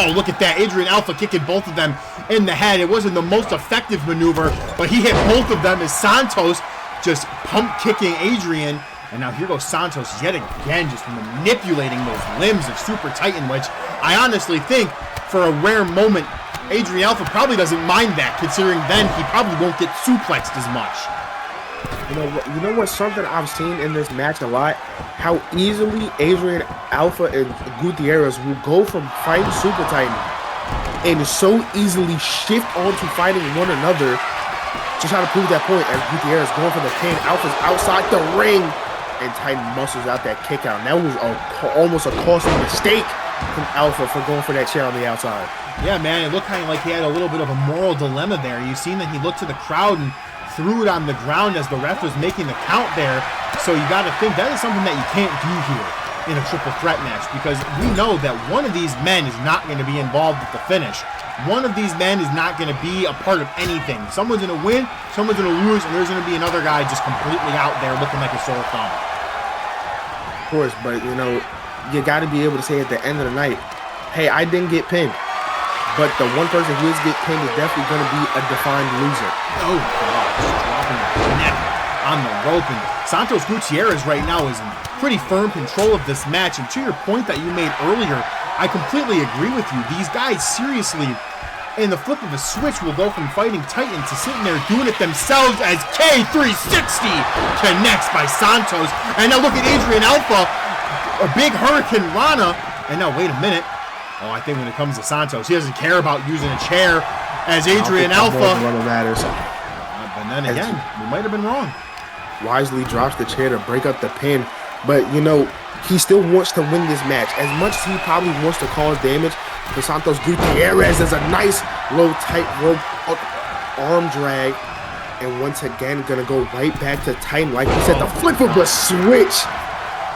S1: Oh, look at that. Adrian Alpha kicking both of them in the head. It wasn't the most effective maneuver, but he hit both of them as Santos just pump kicking Adrian. And now here goes Santos yet again, just manipulating those limbs of Super Titan, which I honestly think, for a rare moment, Adrian Alpha probably doesn't mind that, considering then he probably won't get suplexed as much.
S2: You know what's something I've seen in this match a lot? How easily Adrian Alpha and Gutierrez will go from fighting Super Titan and so easily shift on to fighting one another. Just try to prove that point as Gutierrez going for the pin. Alpha's outside the ring. And Titan muscles out that kick out. And that was almost a costly mistake from Alpha for going for that chair on the outside.
S1: Yeah, man, it looked kind of like he had a little bit of a moral dilemma there. You've seen that he looked to the crowd and threw it on the ground as the ref was making the count there. So you got to think that is something that you can't do here in a triple threat match, because we know that one of these men is not going to be involved with the finish. One of these men is not going to be a part of anything. Someone's going to win, someone's going to lose, and there's going to be another guy just completely out there looking like a sore thumb.
S2: Course, but you know, you got to be able to say at the end of the night, hey, I didn't get pinned, but the one person who is get pinned is definitely going to be a defined loser.
S1: Oh God, just dropping the neck on the rope, and Santos Gutierrez right now is in pretty firm control of this match. And to your point that you made earlier, I completely agree with you. These guys seriously, in the flip of a switch, will go from fighting Titan to sitting there doing it themselves as K360 connects by Santos. And now look at Adrian Alpha, a big Hurricane Rana. And now wait a minute. Oh, I think when it comes to Santos, he doesn't care about using a chair as Adrian Alpha. But then again, we might have been wrong.
S2: Wisely drops the chair to break up the pin. But, you know, he still wants to win this match. As much as he probably wants to cause damage to Santos Gutierrez, there's a nice low tight rope arm drag. And once again, gonna go right back to Titan. Like we said, the flip of the switch.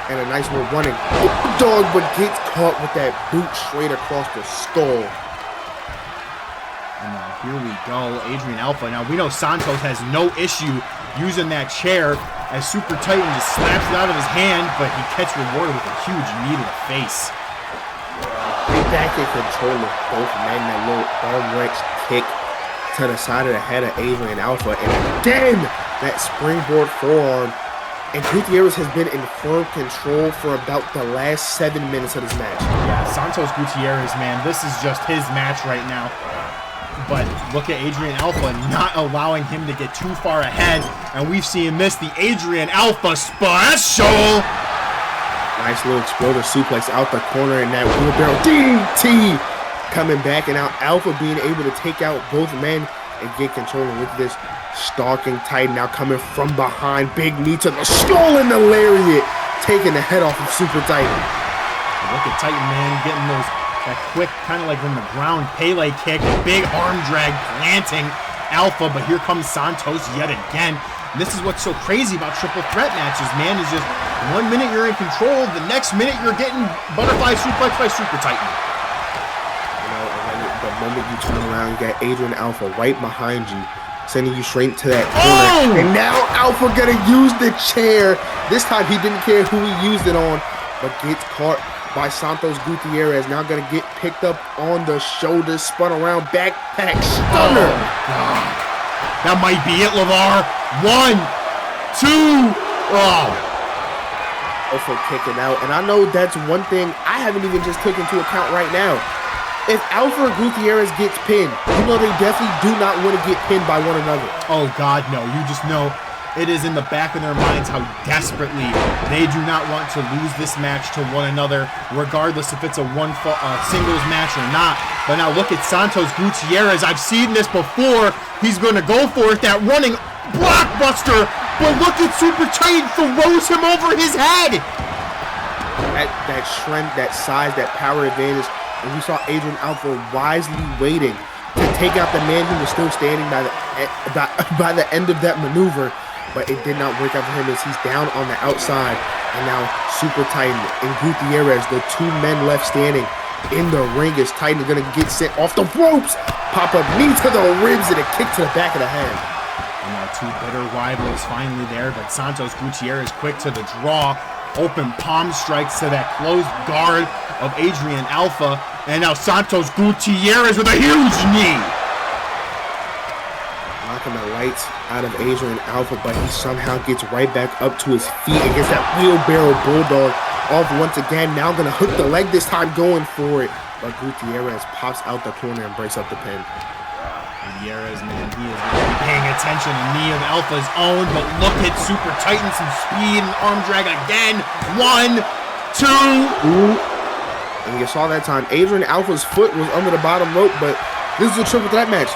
S2: And a nice one running. Dog, but gets caught with that boot straight across the skull.
S1: And here we go, Adrian Alpha. Now, we know Santos has no issue using that chair as Super Titan just slaps it out of his hand, but he gets rewarded with a huge knee to the face.
S2: Big back in control of both men. That little arm wrench kick to the side of the head of Adrian Alpha. And again, that springboard forearm. And Gutierrez has been in firm control for about the last 7 minutes of this match.
S1: Yeah, Santos Gutierrez, man, this is just his match right now. But look at Adrian Alpha not allowing him to get too far ahead. And we've seen this, the Adrian Alpha special.
S2: Nice little exploder suplex out the corner and that wheelbarrow DT coming back. And now Alpha being able to take out both men and get control. And look at this. Stalking Titan now coming from behind. Big knee to the skull and the lariat. Taking the head off of Super Titan.
S1: Look at Titan, man, getting that quick, kind of like from the ground, Pele kick. Big arm drag planting Alpha. But here comes Santos yet again. And this is what's so crazy about triple threat matches, man, is just 1 minute you're in control, the next minute you're getting butterfly suplex by Super Titan.
S2: You know, and then the moment you turn around, you got Adrian Alpha right behind you, sending you straight to that corner.
S1: Oh!
S2: And now Alpha gonna use the chair. This time he didn't care who he used it on, but gets caught by Santos Gutierrez. Now gonna get picked up on the shoulders, spun around, backpack stunner.
S1: Oh, God. That might be it, LeVar. 1, 2, oh.
S2: Also kicking out, and I know that's one thing I haven't even just taken into account right now. If Alpha Gutierrez gets pinned, you know they definitely do not want to get pinned by one another.
S1: Oh, God, no. You just know it is in the back of their minds how desperately they do not want to lose this match to one another, regardless if it's a singles match or not. But now look at Santos Gutierrez. I've seen this before. He's going to go for it, that running blockbuster. But look at Super Titan throws him over his head.
S2: That strength, that size, that power advantage. And we saw Adrian Alpha wisely waiting to take out the man who was still standing by the end of that maneuver. But it did not work out for him as he's down on the outside. And now Super Titan and Gutierrez, the 2 men left standing in the ring, as Titan is going to get sent off the ropes. Pop up knee to the ribs and a kick to the back of the head.
S1: And now 2 bitter rivals finally there, but Santos Gutierrez quick to the draw. Open palm strikes to that closed guard of Adrian Alpha. And now Santos Gutierrez with a huge knee.
S2: Knocking the lights out of Adrian Alpha, but he somehow gets right back up to his feet and gets that wheelbarrow bulldog off once again. Now going to hook the leg this time, going for it. But Gutierrez pops out the corner and breaks up the pin.
S1: Gutierrez, man, he is really paying attention. A knee of Alpha's own, but look at Super Titan, some speed and arm drag again. 1, 2.
S2: Ooh. And you saw that time, Adrian Alpha's foot was under the bottom rope, but this is a triple threat match.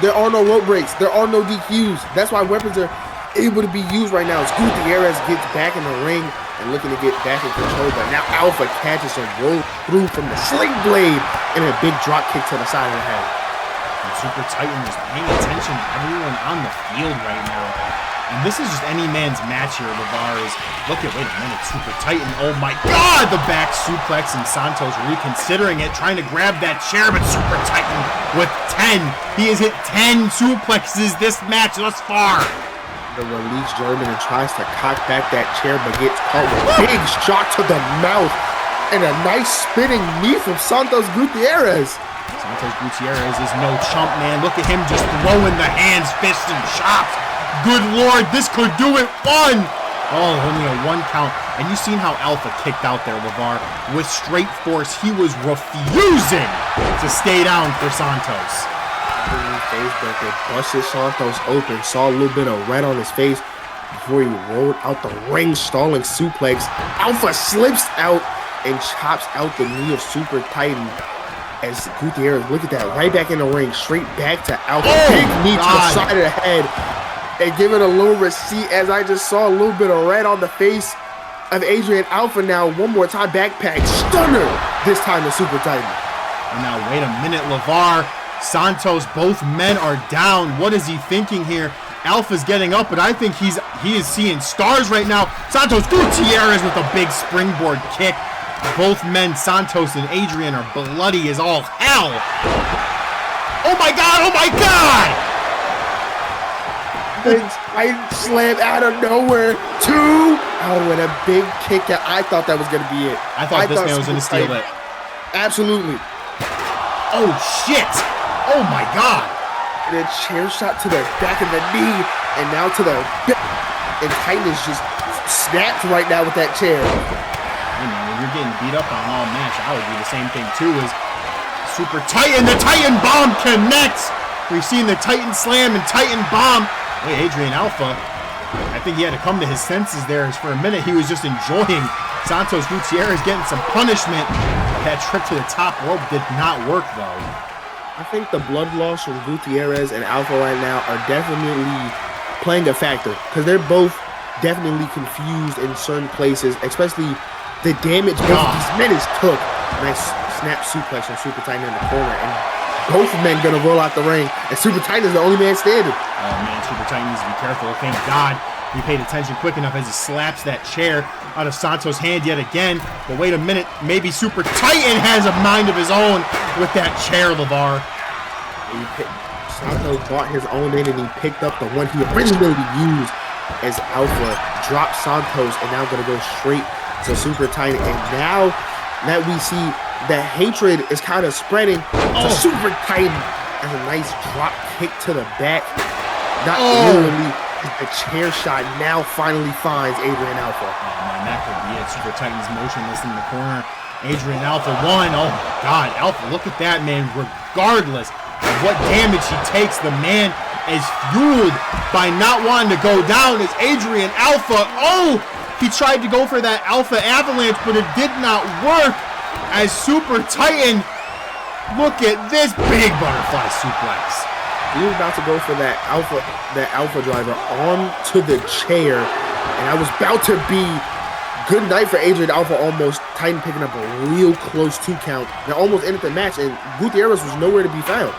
S2: There are no rope breaks. There are no DQs. That's why weapons are able to be used right now. As Gutierrez gets back in the ring and looking to get back in control, but now Alpha catches a roll through from the sling blade and a big drop kick to the side of the head.
S1: And Super Titan is paying attention to everyone on the field right now. And this is just any man's match here, LeVar. Look at, wait a minute, Super Titan, oh my God, the back suplex, and Santos reconsidering it, trying to grab that chair, but Super Titan with 10. He has hit 10 suplexes this match thus far.
S2: The release German and tries to cock back that chair, but gets caught with a big shot to the mouth and a nice spinning knee from Santos Gutierrez.
S1: Santos Gutierrez is no chump, man. Look at him just throwing the hands, fists, and chops. Good Lord, this could do it. 1. Oh, only a 1 count. And you seen how Alpha kicked out there, LeVar. With straight force, he was refusing to stay down for Santos.
S2: Facebook, they busted Santos open, saw a little bit of red on his face before he rolled out the ring, stalling suplex. Alpha slips out and chops out the knee of Super Titan. As Gutierrez, look at that, right back in the ring, straight back to Alpha. Big knee to the side of the head. And give it a little receipt, as I just saw a little bit of red on the face of Adrian Alpha now. One more time, backpack stunner. This time the Super Titan.
S1: And now, wait a minute, LeVar, Santos, both men are down. What is he thinking here? Alpha's getting up, but I think he is seeing stars right now. Santos Gutierrez with a big springboard kick. Both men, Santos and Adrian, are bloody as all hell. Oh my God, oh my God!
S2: I slam out of nowhere. 2. Oh, and a big kick that I thought that was going to be it.
S1: I thought this man was going to steal it.
S2: Absolutely.
S1: Oh, shit. Oh my God.
S2: And a chair shot to the back of the knee, and now to the and Titan is just snapped right now with that chair.
S1: Hey man, when you're getting beat up on all match, I would do the same thing too. As Super Titan, the Titan Bomb connects. We've seen the Titan Slam and Titan Bomb. Wait, Adrian Alpha, I think he had to come to his senses there, as for a minute he was just enjoying Santos Gutierrez getting some punishment. That trip to the top rope did not work though.
S2: I think the blood loss from Gutierrez and Alpha right now are definitely playing a factor, because they're both definitely confused in certain places, especially the damage both of these men took. Nice snap suplex from Super Titan in the corner, and both men gonna roll out the ring, and Super Titan is the only man standing.
S1: Oh man, Super Titan needs to be careful. Thank God he paid attention quick enough as he slaps that chair out of Santos' hand yet again. But wait a minute, maybe Super Titan has a mind of his own with that chair, LeVar.
S2: Santos brought his own in, and he picked up the one he originally used as Alpha dropped Santos, and now going to go straight to Super Titan. And now that we see the hatred is kind of spreading to Super Titan as a nice drop kick to the back. Not literally, the chair shot now finally finds Adrian Alpha.
S1: Oh man, that could be it. Super Titan's motionless in the corner. Adrian Alpha won. Oh my God, Alpha, look at that man. Regardless of what damage he takes, the man is fueled by not wanting to go down. As Adrian Alpha, he tried to go for that Alpha Avalanche, but it did not work. As Super Titan, look at this big butterfly suplex.
S2: He was about to go for that Alpha driver onto the chair, and I was about to be good night for Adrian Alpha. Almost Titan picking up a real close 2 count. That almost ended the match, and Gutierrez was nowhere to be found.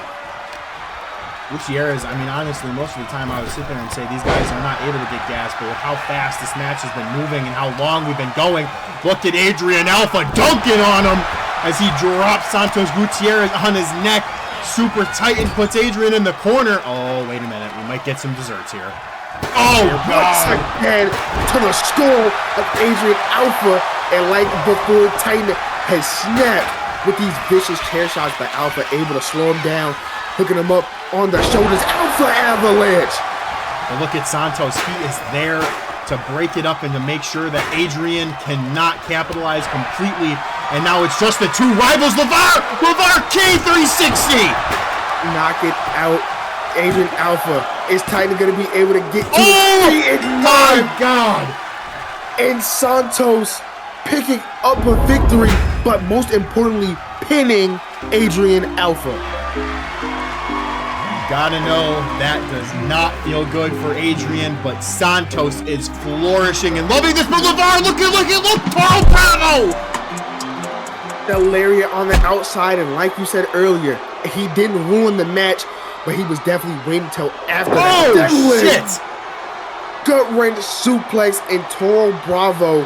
S1: Gutierrez, I mean, honestly, most of the time I would sit there and say these guys are not able to get gas, but with how fast this match has been moving and how long we've been going, look at Adrian Alpha dunking on him as he drops Santos Gutierrez on his neck. Super Titan puts Adrian in the corner. Oh, wait a minute. We might get some desserts here. Oh, God.
S2: Once again, to the skull of Adrian Alpha. And like before, Titan has snapped with these vicious chair shots by Alpha, able to slow him down, hooking him up on the shoulders. Alpha Avalanche.
S1: But look at Santos. He is there to break it up and to make sure that Adrian cannot capitalize completely. And now it's just the 2 rivals. LeVar K360.
S2: Knock it out. Adrian Alpha. Is Titan going to be able to get to
S1: my God.
S2: And Santos picking up a victory, but most importantly, pinning Adrian Alpha.
S1: Gotta know that does not feel good for Adrian, but Santos is flourishing and loving this. But LeVar, look, Toro Bravo!
S2: The lariat on the outside, and like you said earlier, he didn't ruin the match, but he was definitely waiting until after that.
S1: Oh, shit!
S2: Gut-wrench suplex and Toro Bravo.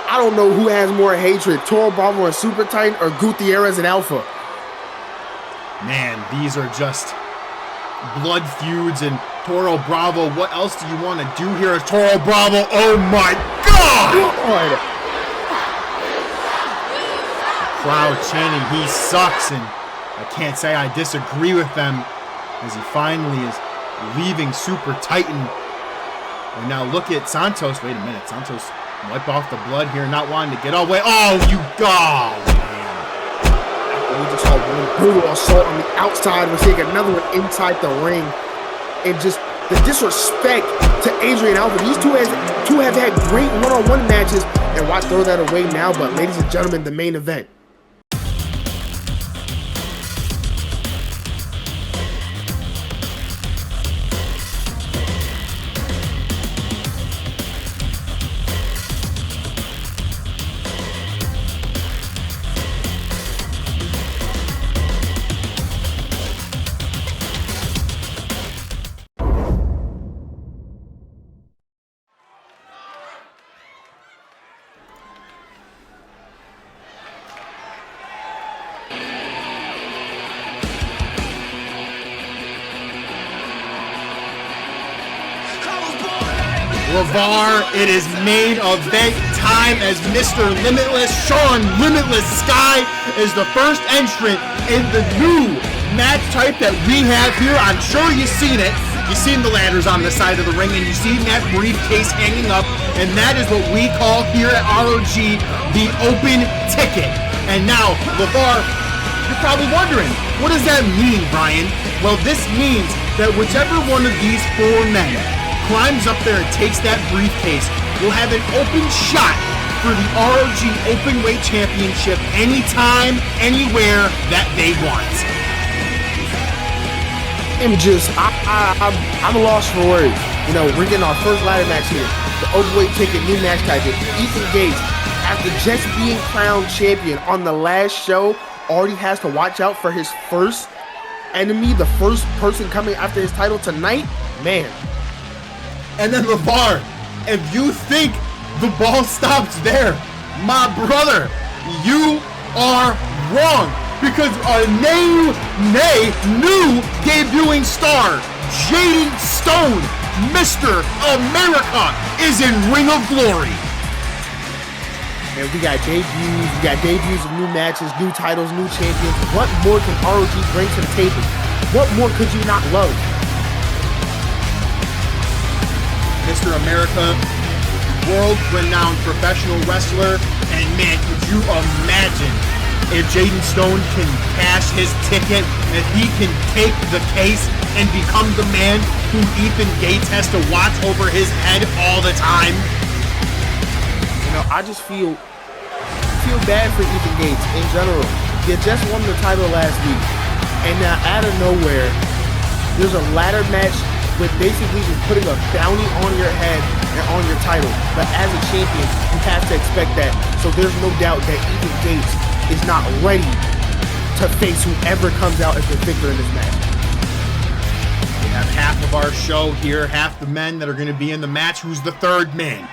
S2: I don't know who has more hatred, Toro Bravo and Super Titan, or Gutierrez and Alpha.
S1: Man, these are just blood feuds, and Toro Bravo, what else do you want to do here as Toro Bravo? Oh my God! Crowd chanting, he sucks, and I can't say I disagree with them as he finally is leaving Super Titan. And now look at Santos. Wait a minute, Santos wipe off the blood here, not wanting to get all the way. Oh, you God!
S2: We just saw one brutal assault on the outside. We're seeing another one inside the ring. And just the disrespect to Adrian Alpha. These two have had great one-on-one matches. And why throw that away now? But ladies and gentlemen, the main event.
S1: LeVar, it is main event time as Mr. Limitless, Sean Limitless Sky, is the first entrant in the new match type that we have here. I'm sure you've seen it. You've seen the ladders on the side of the ring, and you've seen that briefcase hanging up, and that is what we call here at ROG the open ticket. And now, LeVar, you're probably wondering, what does that mean, Brian? Well, this means that whichever one of these four men climbs up there and takes that briefcase will have an open shot for the ROG Openweight Championship anytime, anywhere that they want.
S2: I'm lost for words. You know, we're getting our first ladder match here. The Openweight ticket, new match title. Ethan Gates, after just being crowned champion on the last show, already has to watch out for his first enemy, the first person coming after his title tonight. Man.
S1: And then LeVar, if you think the ball stops there, my brother, you are wrong. Because a new debuting star, Jaden Stone, Mr. America, is in Ring of Glory.
S2: And we got debuts of new matches, new titles, new champions. What more can ROG bring to the table? What more could you not love?
S1: Mr. America, world-renowned professional wrestler, and man, could you imagine if Jaden Stone can cash his ticket, if he can take the case and become the man who Ethan Gates has to watch over his head all the time?
S2: You know, I just feel bad for Ethan Gates in general. He just won the title last week, and now out of nowhere, there's a ladder match with basically just putting a bounty on your head and on your title. But as a champion, you have to expect that. So there's no doubt that Ethan Gates is not ready to face whoever comes out as the victor in this match.
S1: We have half of our show here, half the men that are going to be in the match. Who's the third man?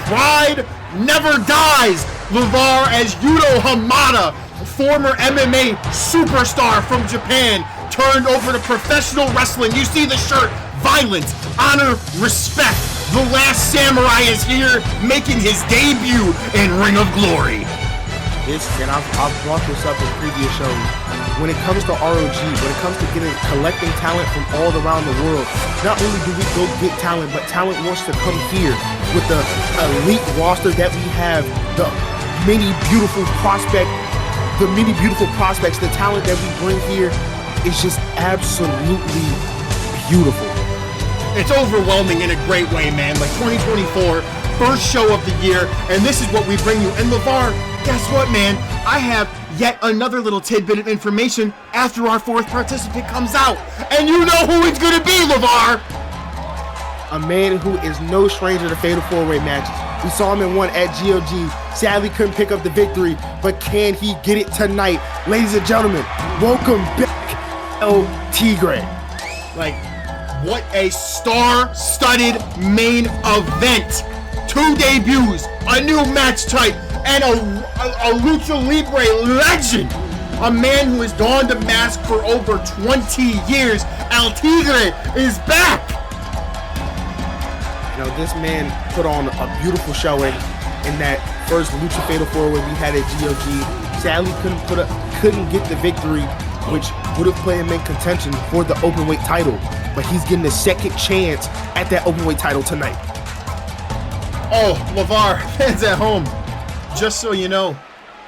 S1: Pride never dies, LeVar, as Yuto Hamada, former MMA superstar from Japan, turned over to professional wrestling. You see the shirt, violence, honor, respect. The Last Samurai is here, making his debut in Ring of Glory.
S2: And I've brought this up in previous shows. When it comes to ROG, when it comes to collecting talent from all around the world, not only do we go get talent, but talent wants to come here with the elite roster that we have, the many beautiful prospects, the talent that we bring here is just absolutely beautiful.
S1: It's overwhelming in a great way, man. Like 2024, first show of the year, and this is what we bring you. And LeVar, guess what, man? I have yet another little tidbit of information after our fourth participant comes out. And you know who it's going to be, LeVar!
S2: A man who is no stranger to fatal four-way matches. We saw him in one at GOG. Sadly couldn't pick up the victory, but can he get it tonight? Ladies and gentlemen, welcome back, El Tigre.
S1: Like, what a star-studded main event. 2 debuts, a new match type, and a Lucha Libre legend. A man who has donned a mask for over 20 years. El Tigre is back.
S2: You know, this man put on a beautiful showing in that first Lucha Fatal 4-Way we had at GOG. Sadly couldn't get the victory, which would have put him in contention for the Openweight title. But he's getting a second chance at that Openweight title tonight.
S1: Oh, LeVar, fans at home, just so you know,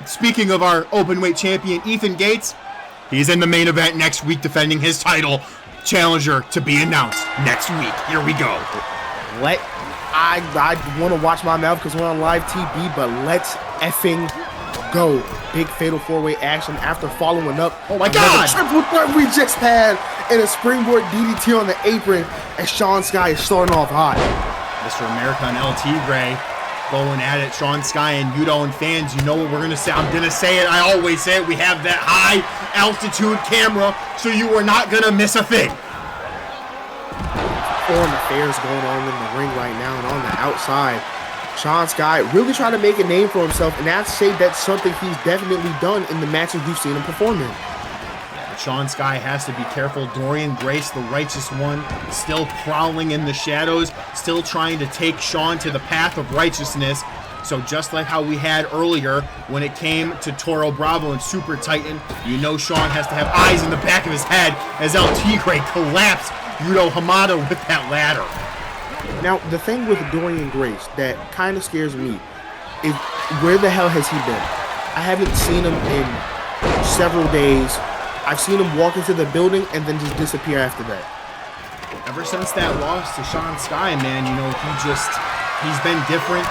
S1: speaking of our Openweight champion, Ethan Gates, he's in the main event next week defending his title. Challenger to be announced next week. Here we go.
S2: I want to watch my mouth because we're on live TV, but let's effing go. Big fatal four-way action after following up.
S1: Oh my God!
S2: Triple threat we just had in a springboard DDT on the apron as Sean Sky is starting off hot.
S1: Mr. America and El Tigre going at it. Sean Sky and Yuto and fans, you know what we're going to say. I'm going to say it. I always say it. We have that high altitude camera, so you are not going to miss a thing.
S2: Foreign affairs going on in the ring right now, and on the outside, Sean Sky really trying to make a name for himself, and I'd say that's something he's definitely done in the matches we've seen him perform in.
S1: But Sean Sky has to be careful. Dorian Grace, the righteous one, still prowling in the shadows, still trying to take Sean to the path of righteousness. So just like how we had earlier when it came to Toro Bravo and Super Titan, you know Sean has to have eyes in the back of his head as El Tigre collapsed Yuto Hamada with that ladder.
S2: Now, the thing with Dorian Grace that kind of scares me is where the hell has he been? I haven't seen him in several days. I've seen him walk into the building and then just disappear after that.
S1: Ever since that loss to Sean Sky, man, you know, he's been different.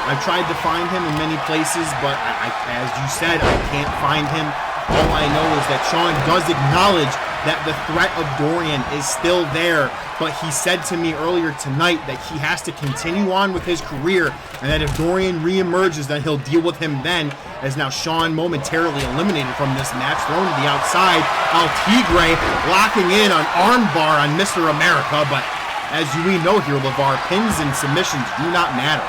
S1: I've tried to find him in many places, but as you said, I can't find him. All I know is that Sean does acknowledge that the threat of Dorian is still there, but he said to me earlier tonight that he has to continue on with his career, and that if Dorian reemerges, then he'll deal with him then, as now Sean momentarily eliminated from this match, thrown to the outside. El Tigre locking in on armbar on Mr. America, but as we know here, LeVar, pins and submissions do not matter.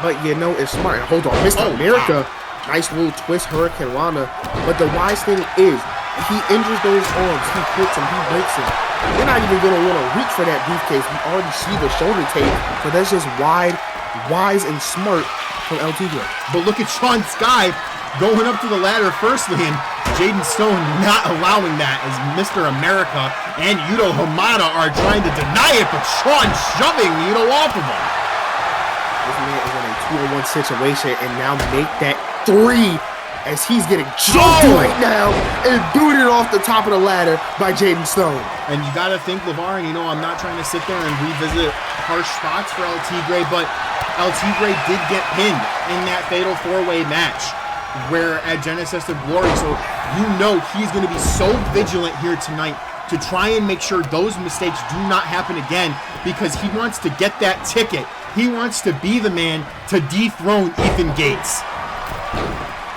S2: But you know, it's smart. Hold on, Mr. America,
S1: wow.
S2: Nice little twist, Hurricane Rana. But the wise thing is, he injures those arms, he hits him, he breaks him. They're not even going to want to reach for that briefcase. We already see the shoulder tape, so that's just wise and smart from El Tigre.
S1: But look at Sean Sky going up to the ladder firstly, and Jaden Stone not allowing that as Mr. America and Yuto Hamada are trying to deny it, but Sean shoving Yuto off of him.
S2: This man is in a 2-on-1 situation and now make that 3 as he's getting jumped right now and booted off the top of the ladder by Jaden Stone.
S1: And you got to think, LeVar, and you know I'm not trying to sit there and revisit harsh spots for El Tigre, but El Tigre did get pinned in that fatal 4-way match where at Genesis of Glory, so you know he's going to be so vigilant here tonight to try and make sure those mistakes do not happen again, because he wants to get that ticket. He wants to be the man to dethrone Ethan Gates.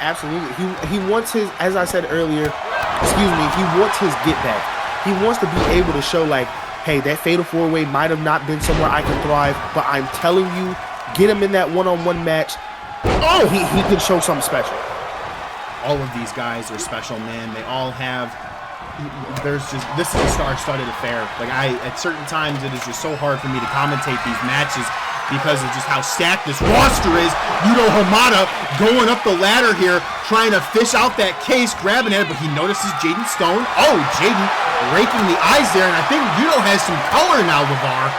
S2: Absolutely. He wants his, as I said earlier, he wants his get back. He wants to be able to show like, hey, that fatal 4-way might have not been somewhere I can thrive, but I'm telling you, get him in that one-on-one match. Oh, he can show something special.
S1: All of these guys are special, man. They all have, this is a star-studded affair. Like at certain times, it is just so hard for me to commentate these matches because of just how stacked this roster is. Yuto Hamada going up the ladder here, trying to fish out that case, grabbing at it, but he notices Jaden Stone. Oh, Jaden raking the eyes there, and I think Yuto has some color now, LeVar.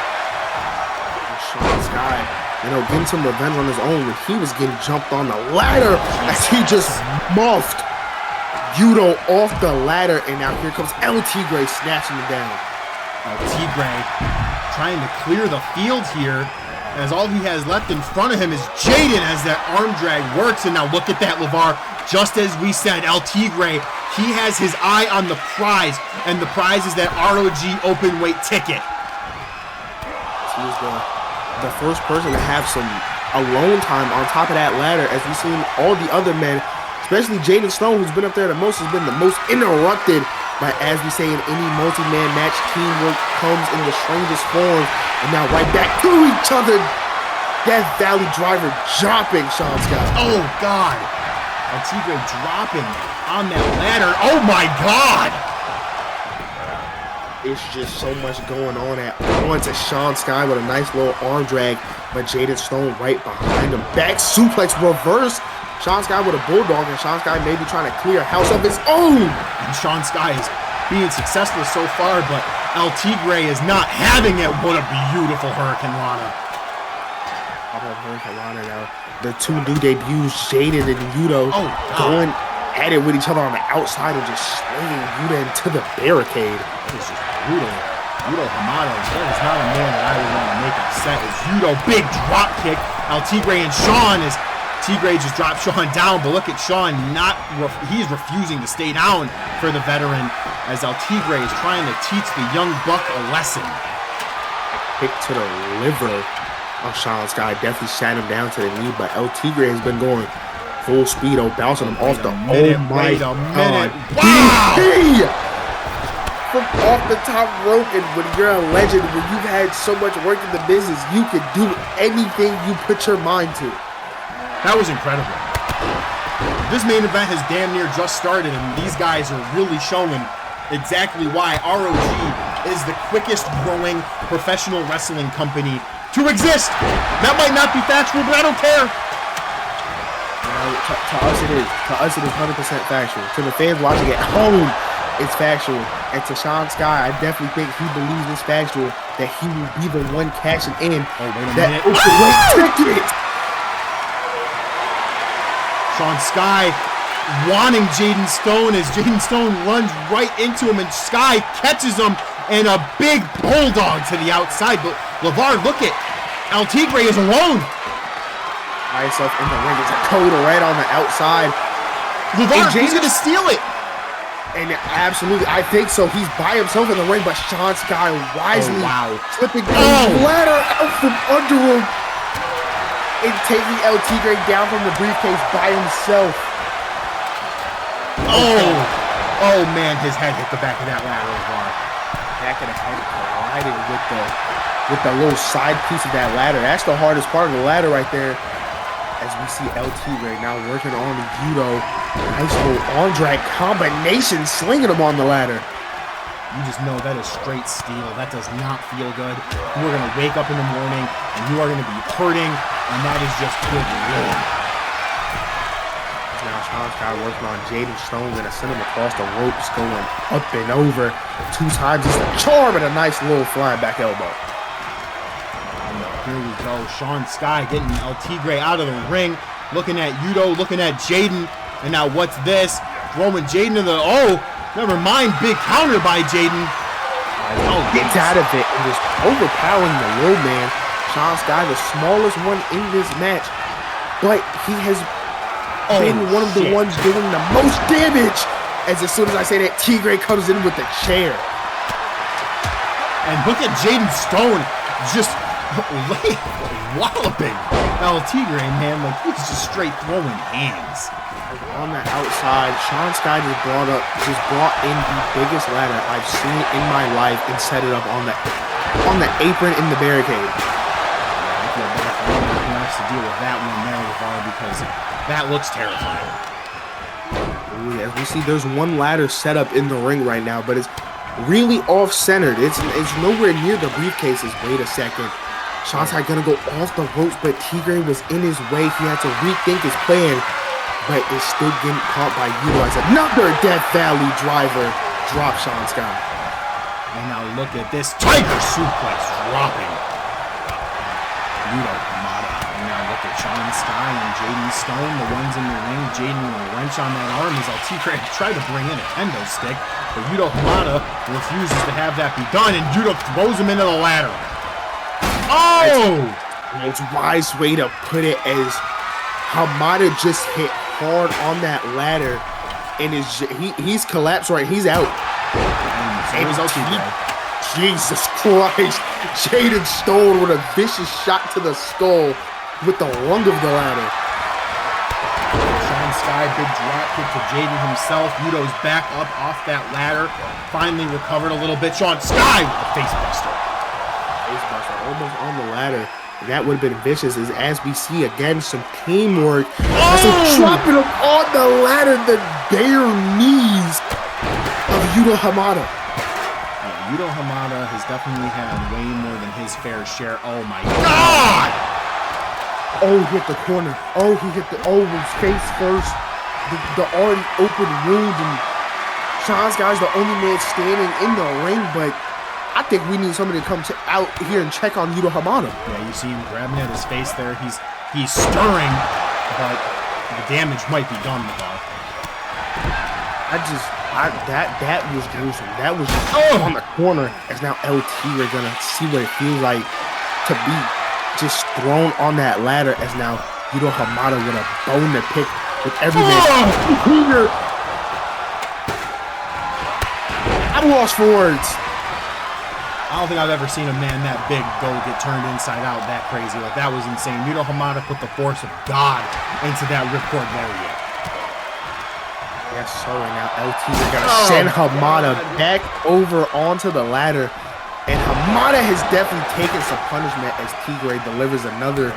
S2: Sean Sky, you know, getting some revenge on his own when he was getting jumped on the ladder as he just muffed Yuto off the ladder, and now here comes El Tigre snatching him down.
S1: El Tigre trying to clear the field here, as all he has left in front of him is Jaden as that arm drag works. And now look at that, LeVar. Just as we said, El Tigre, he has his eye on the prize, and the prize is that ROG open weight ticket.
S2: He's the first person to have some alone time on top of that ladder, as we've seen all the other men, especially Jaden Stone, who's been up there the most, has been the most interrupted. But as we say in any multi-man match, teamwork comes in the strangest form. And now right back to each other. Death Valley Driver dropping Sean Sky.
S1: Oh, God. El Tigre dropping on that ladder. Oh, my God.
S2: It's just so much going on at once as Sean Sky with a nice little arm drag. But Jaden Stone right behind him. Back suplex reverse. Sean Sky with a bulldog, and Sean Sky may be trying to clear a house of his own.
S1: And Sean Sky is being successful so far, but El Tigre is not having it. What a beautiful Hurricane Rana.
S2: How about Hurricane Rana now? The two new debuts, Jaden and Yuto, going at it with each other on the outside and just slinging Yuto into the barricade.
S1: That is just brutal. Yuto Hamada, that is not a man that I would want to make upset. It's Yuto, big drop kick. El Tigre and Sean is... Tigre just dropped Sean down, but look at Sean, he's refusing to stay down for the veteran as El Tigre is trying to teach the young buck a lesson.
S2: Kick to the liver of Sean Sky, definitely sat him down to the knee, but El Tigre has been going full speed, bouncing him off the,
S1: Wait a minute. Wow!
S2: from off the top rope. And when you're a legend, when you've had so much work in the business, you can do anything you put your mind to.
S1: That was incredible. This main event has damn near just started, and these guys are really showing exactly why ROG is the quickest growing professional wrestling company to exist. That might not be factual, but I don't care.
S2: To us it is. To us it is 100% factual. To the fans watching at home, it's factual. And to Sean Sky, I definitely think he believes it's factual that he will be the one cashing in that open weight ticket.
S1: Sean Sky wanting Jaden Stone as Jaden Stone runs right into him and Sky catches him and a big bulldog to the outside. But LeVar, look at El Tigre is alone.
S2: By himself in the ring. It's a total right on the outside.
S1: LeVar, he's going to steal it.
S2: And absolutely, I think so. He's by himself in the ring, but Sean Sky wisely flipping the ladder out from under him and taking El Tigre down from the briefcase by himself.
S1: Oh man, his head hit the back of that ladder, LeVar.
S2: Back of the head collided with the little side piece of that ladder. That's the hardest part of the ladder right there. As we see El Tigre now working on the judo. Nice little arm drag combination, slinging him on the ladder.
S1: You just know that is straight steel. That does not feel good. You are going to wake up in the morning and you are going to be hurting, and that is just good.
S2: Now Sean Sky working on Jaden Stone, going to send him across the ropes, going up and over 2 times. Just a charm and a nice little flying back elbow.
S1: Here we go. Sean Sky getting El Tigre out of the ring, looking at Yuto, looking at Jaden, and now what's this? Throwing Jaden to the never mind, big counter by Jaden.
S2: Gets out of it and just overpowering the low man. Sean Sky, the smallest one in this match, but he has been one of the ones doing the most damage. As soon as I say that, Tigre comes in with the chair.
S1: And look at Jaden Stone just walloping El Tigre, man. Like, he's just straight throwing hands.
S2: On the outside, Sean Sky just brought in the biggest ladder I've seen in my life and set it up on the apron in the barricade.
S1: I feel bad for anyone who has to deal with that one there, LeVar, because that looks terrifying.
S2: Ooh, as we see, there's one ladder set up in the ring right now, but it's really off-centered. It's nowhere near the briefcases. Wait a second. Sean Sky gonna go off the ropes, but Tigre was in his way. He had to rethink his plan, but is still getting caught by Yuto as another Death Valley driver drop Sean Sky.
S1: And now look at this Tiger suplex dropping Yuto Hamada. And now look at Sean Sky and Jaden Stone, the ones in the ring. Jaden with a wrench on that arm as El Tigre tried to bring in a kendo stick, but Yuto Hamada refuses to have that be done, and Yuto throws him into the ladder.
S2: It's a wise way to put it, as Hamada just hit hard on that ladder, and he's collapsed right. He's out.
S1: And
S2: Jesus Christ. Jaden Stone with a vicious shot to the skull with the lung of the ladder.
S1: Sean Sky, big drop kick to Jaden himself. Yuto's back up off that ladder. Finally recovered a little bit. Sean Sky with the face buster.
S2: Almost on the ladder. And that would have been vicious, as we see again some teamwork. Also dropping him on the ladder, the bare knees of Yuto Hamada.
S1: Yeah, Yuto Hamada has definitely had way more than his fair share. Oh my God!
S2: Oh, he hit the corner. Oh, he hit his face first. The already open wound, and Sean Sky's the only man standing in the ring, but I think we need somebody to come out here and check on Yuto Hamada.
S1: Yeah, you see him grabbing at his face there. He's stirring, but the damage might be done, LeVar.
S2: That was gruesome. That was just on the corner. As now El Tigre gonna see what it feels like to be just thrown on that ladder. As now Yuto Hamada with a bone to pick with everything. I'm lost for words.
S1: I don't think I've ever seen a man that big go get turned inside out that crazy. Like, that was insane. Yuto Hamada put the force of God into that ripcord lariat.
S2: Yes, sir. And now LT is going to send Hamada back over onto the ladder. And Hamada has definitely taken some punishment as Tigre delivers another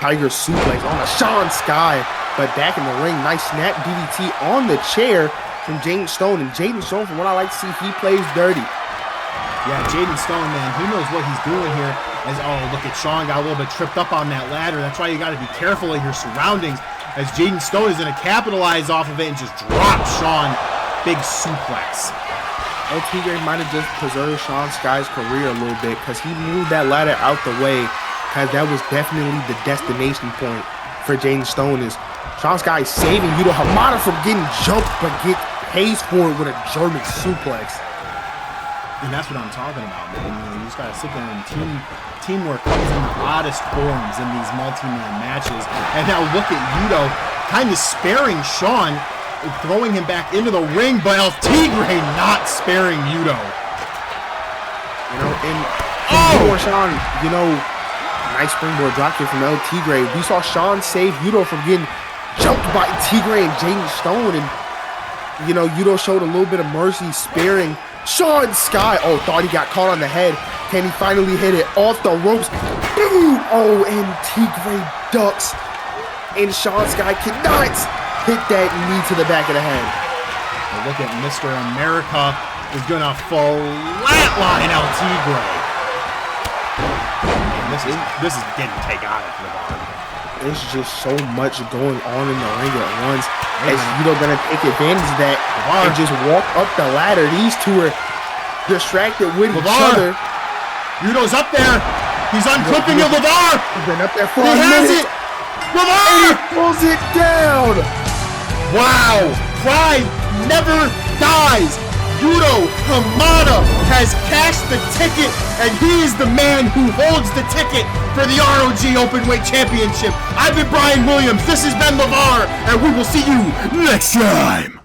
S2: Tiger suplex on a Sean Sky. But back in the ring, nice snap DDT on the chair from Jaden Stone. And Jaden Stone, from what I like to see, he plays dirty.
S1: Yeah, Jaden Stone, man, he knows what he's doing here. As, oh, look at Sean, got a little bit tripped up on that ladder. That's why you got to be careful of your surroundings. As Jaden Stone is going to capitalize off of it and just drop Sean. Big suplex.
S2: El Tigre might have just preserved Sean Sky's career a little bit because he moved that ladder out the way, because that was definitely the destination point for Jaden Stone. Is Sean Sky saving Yuto Hamada from getting jumped, but pays for it with a German suplex.
S1: And that's what I'm talking about, man. You just got to sit there and teamwork comes in the oddest forms in these multi-man matches. And now look at Yuto kind of sparing Sean, throwing him back into the ring, but El Tigre not sparing Yuto.
S2: You know, and Sean, you know, nice springboard dropkick from El Tigre. We saw Sean save Yuto from getting jumped by Tigre and Jaden Stone, and you know, Yuto showed a little bit of mercy, sparing Sean Sky. Oh, thought he got caught on the head. Can he finally hit it off the ropes? Boom! Oh, and Tigre ducks, and Sean Sky cannot hit that knee to the back of the head.
S1: Well, look at Mr. America is gonna flatline El Tigre. Man, this is getting taken out of the bar.
S2: There's just so much going on in the ring at once. As Yuto gonna take advantage of that and just walk up the ladder. These two are distracted with each other.
S1: Yuto's up there. He's unclipping it. LeVar.
S2: He's been up there for
S1: a minute. He has it. LeVar.
S2: And he pulls it down.
S1: Wow. Pride never dies. Yuto Hamada has cashed the ticket, and he is the man who holds the ticket for the ROG Openweight Championship. I've been Brian Williams, this has been LeVar, and we will see you next time.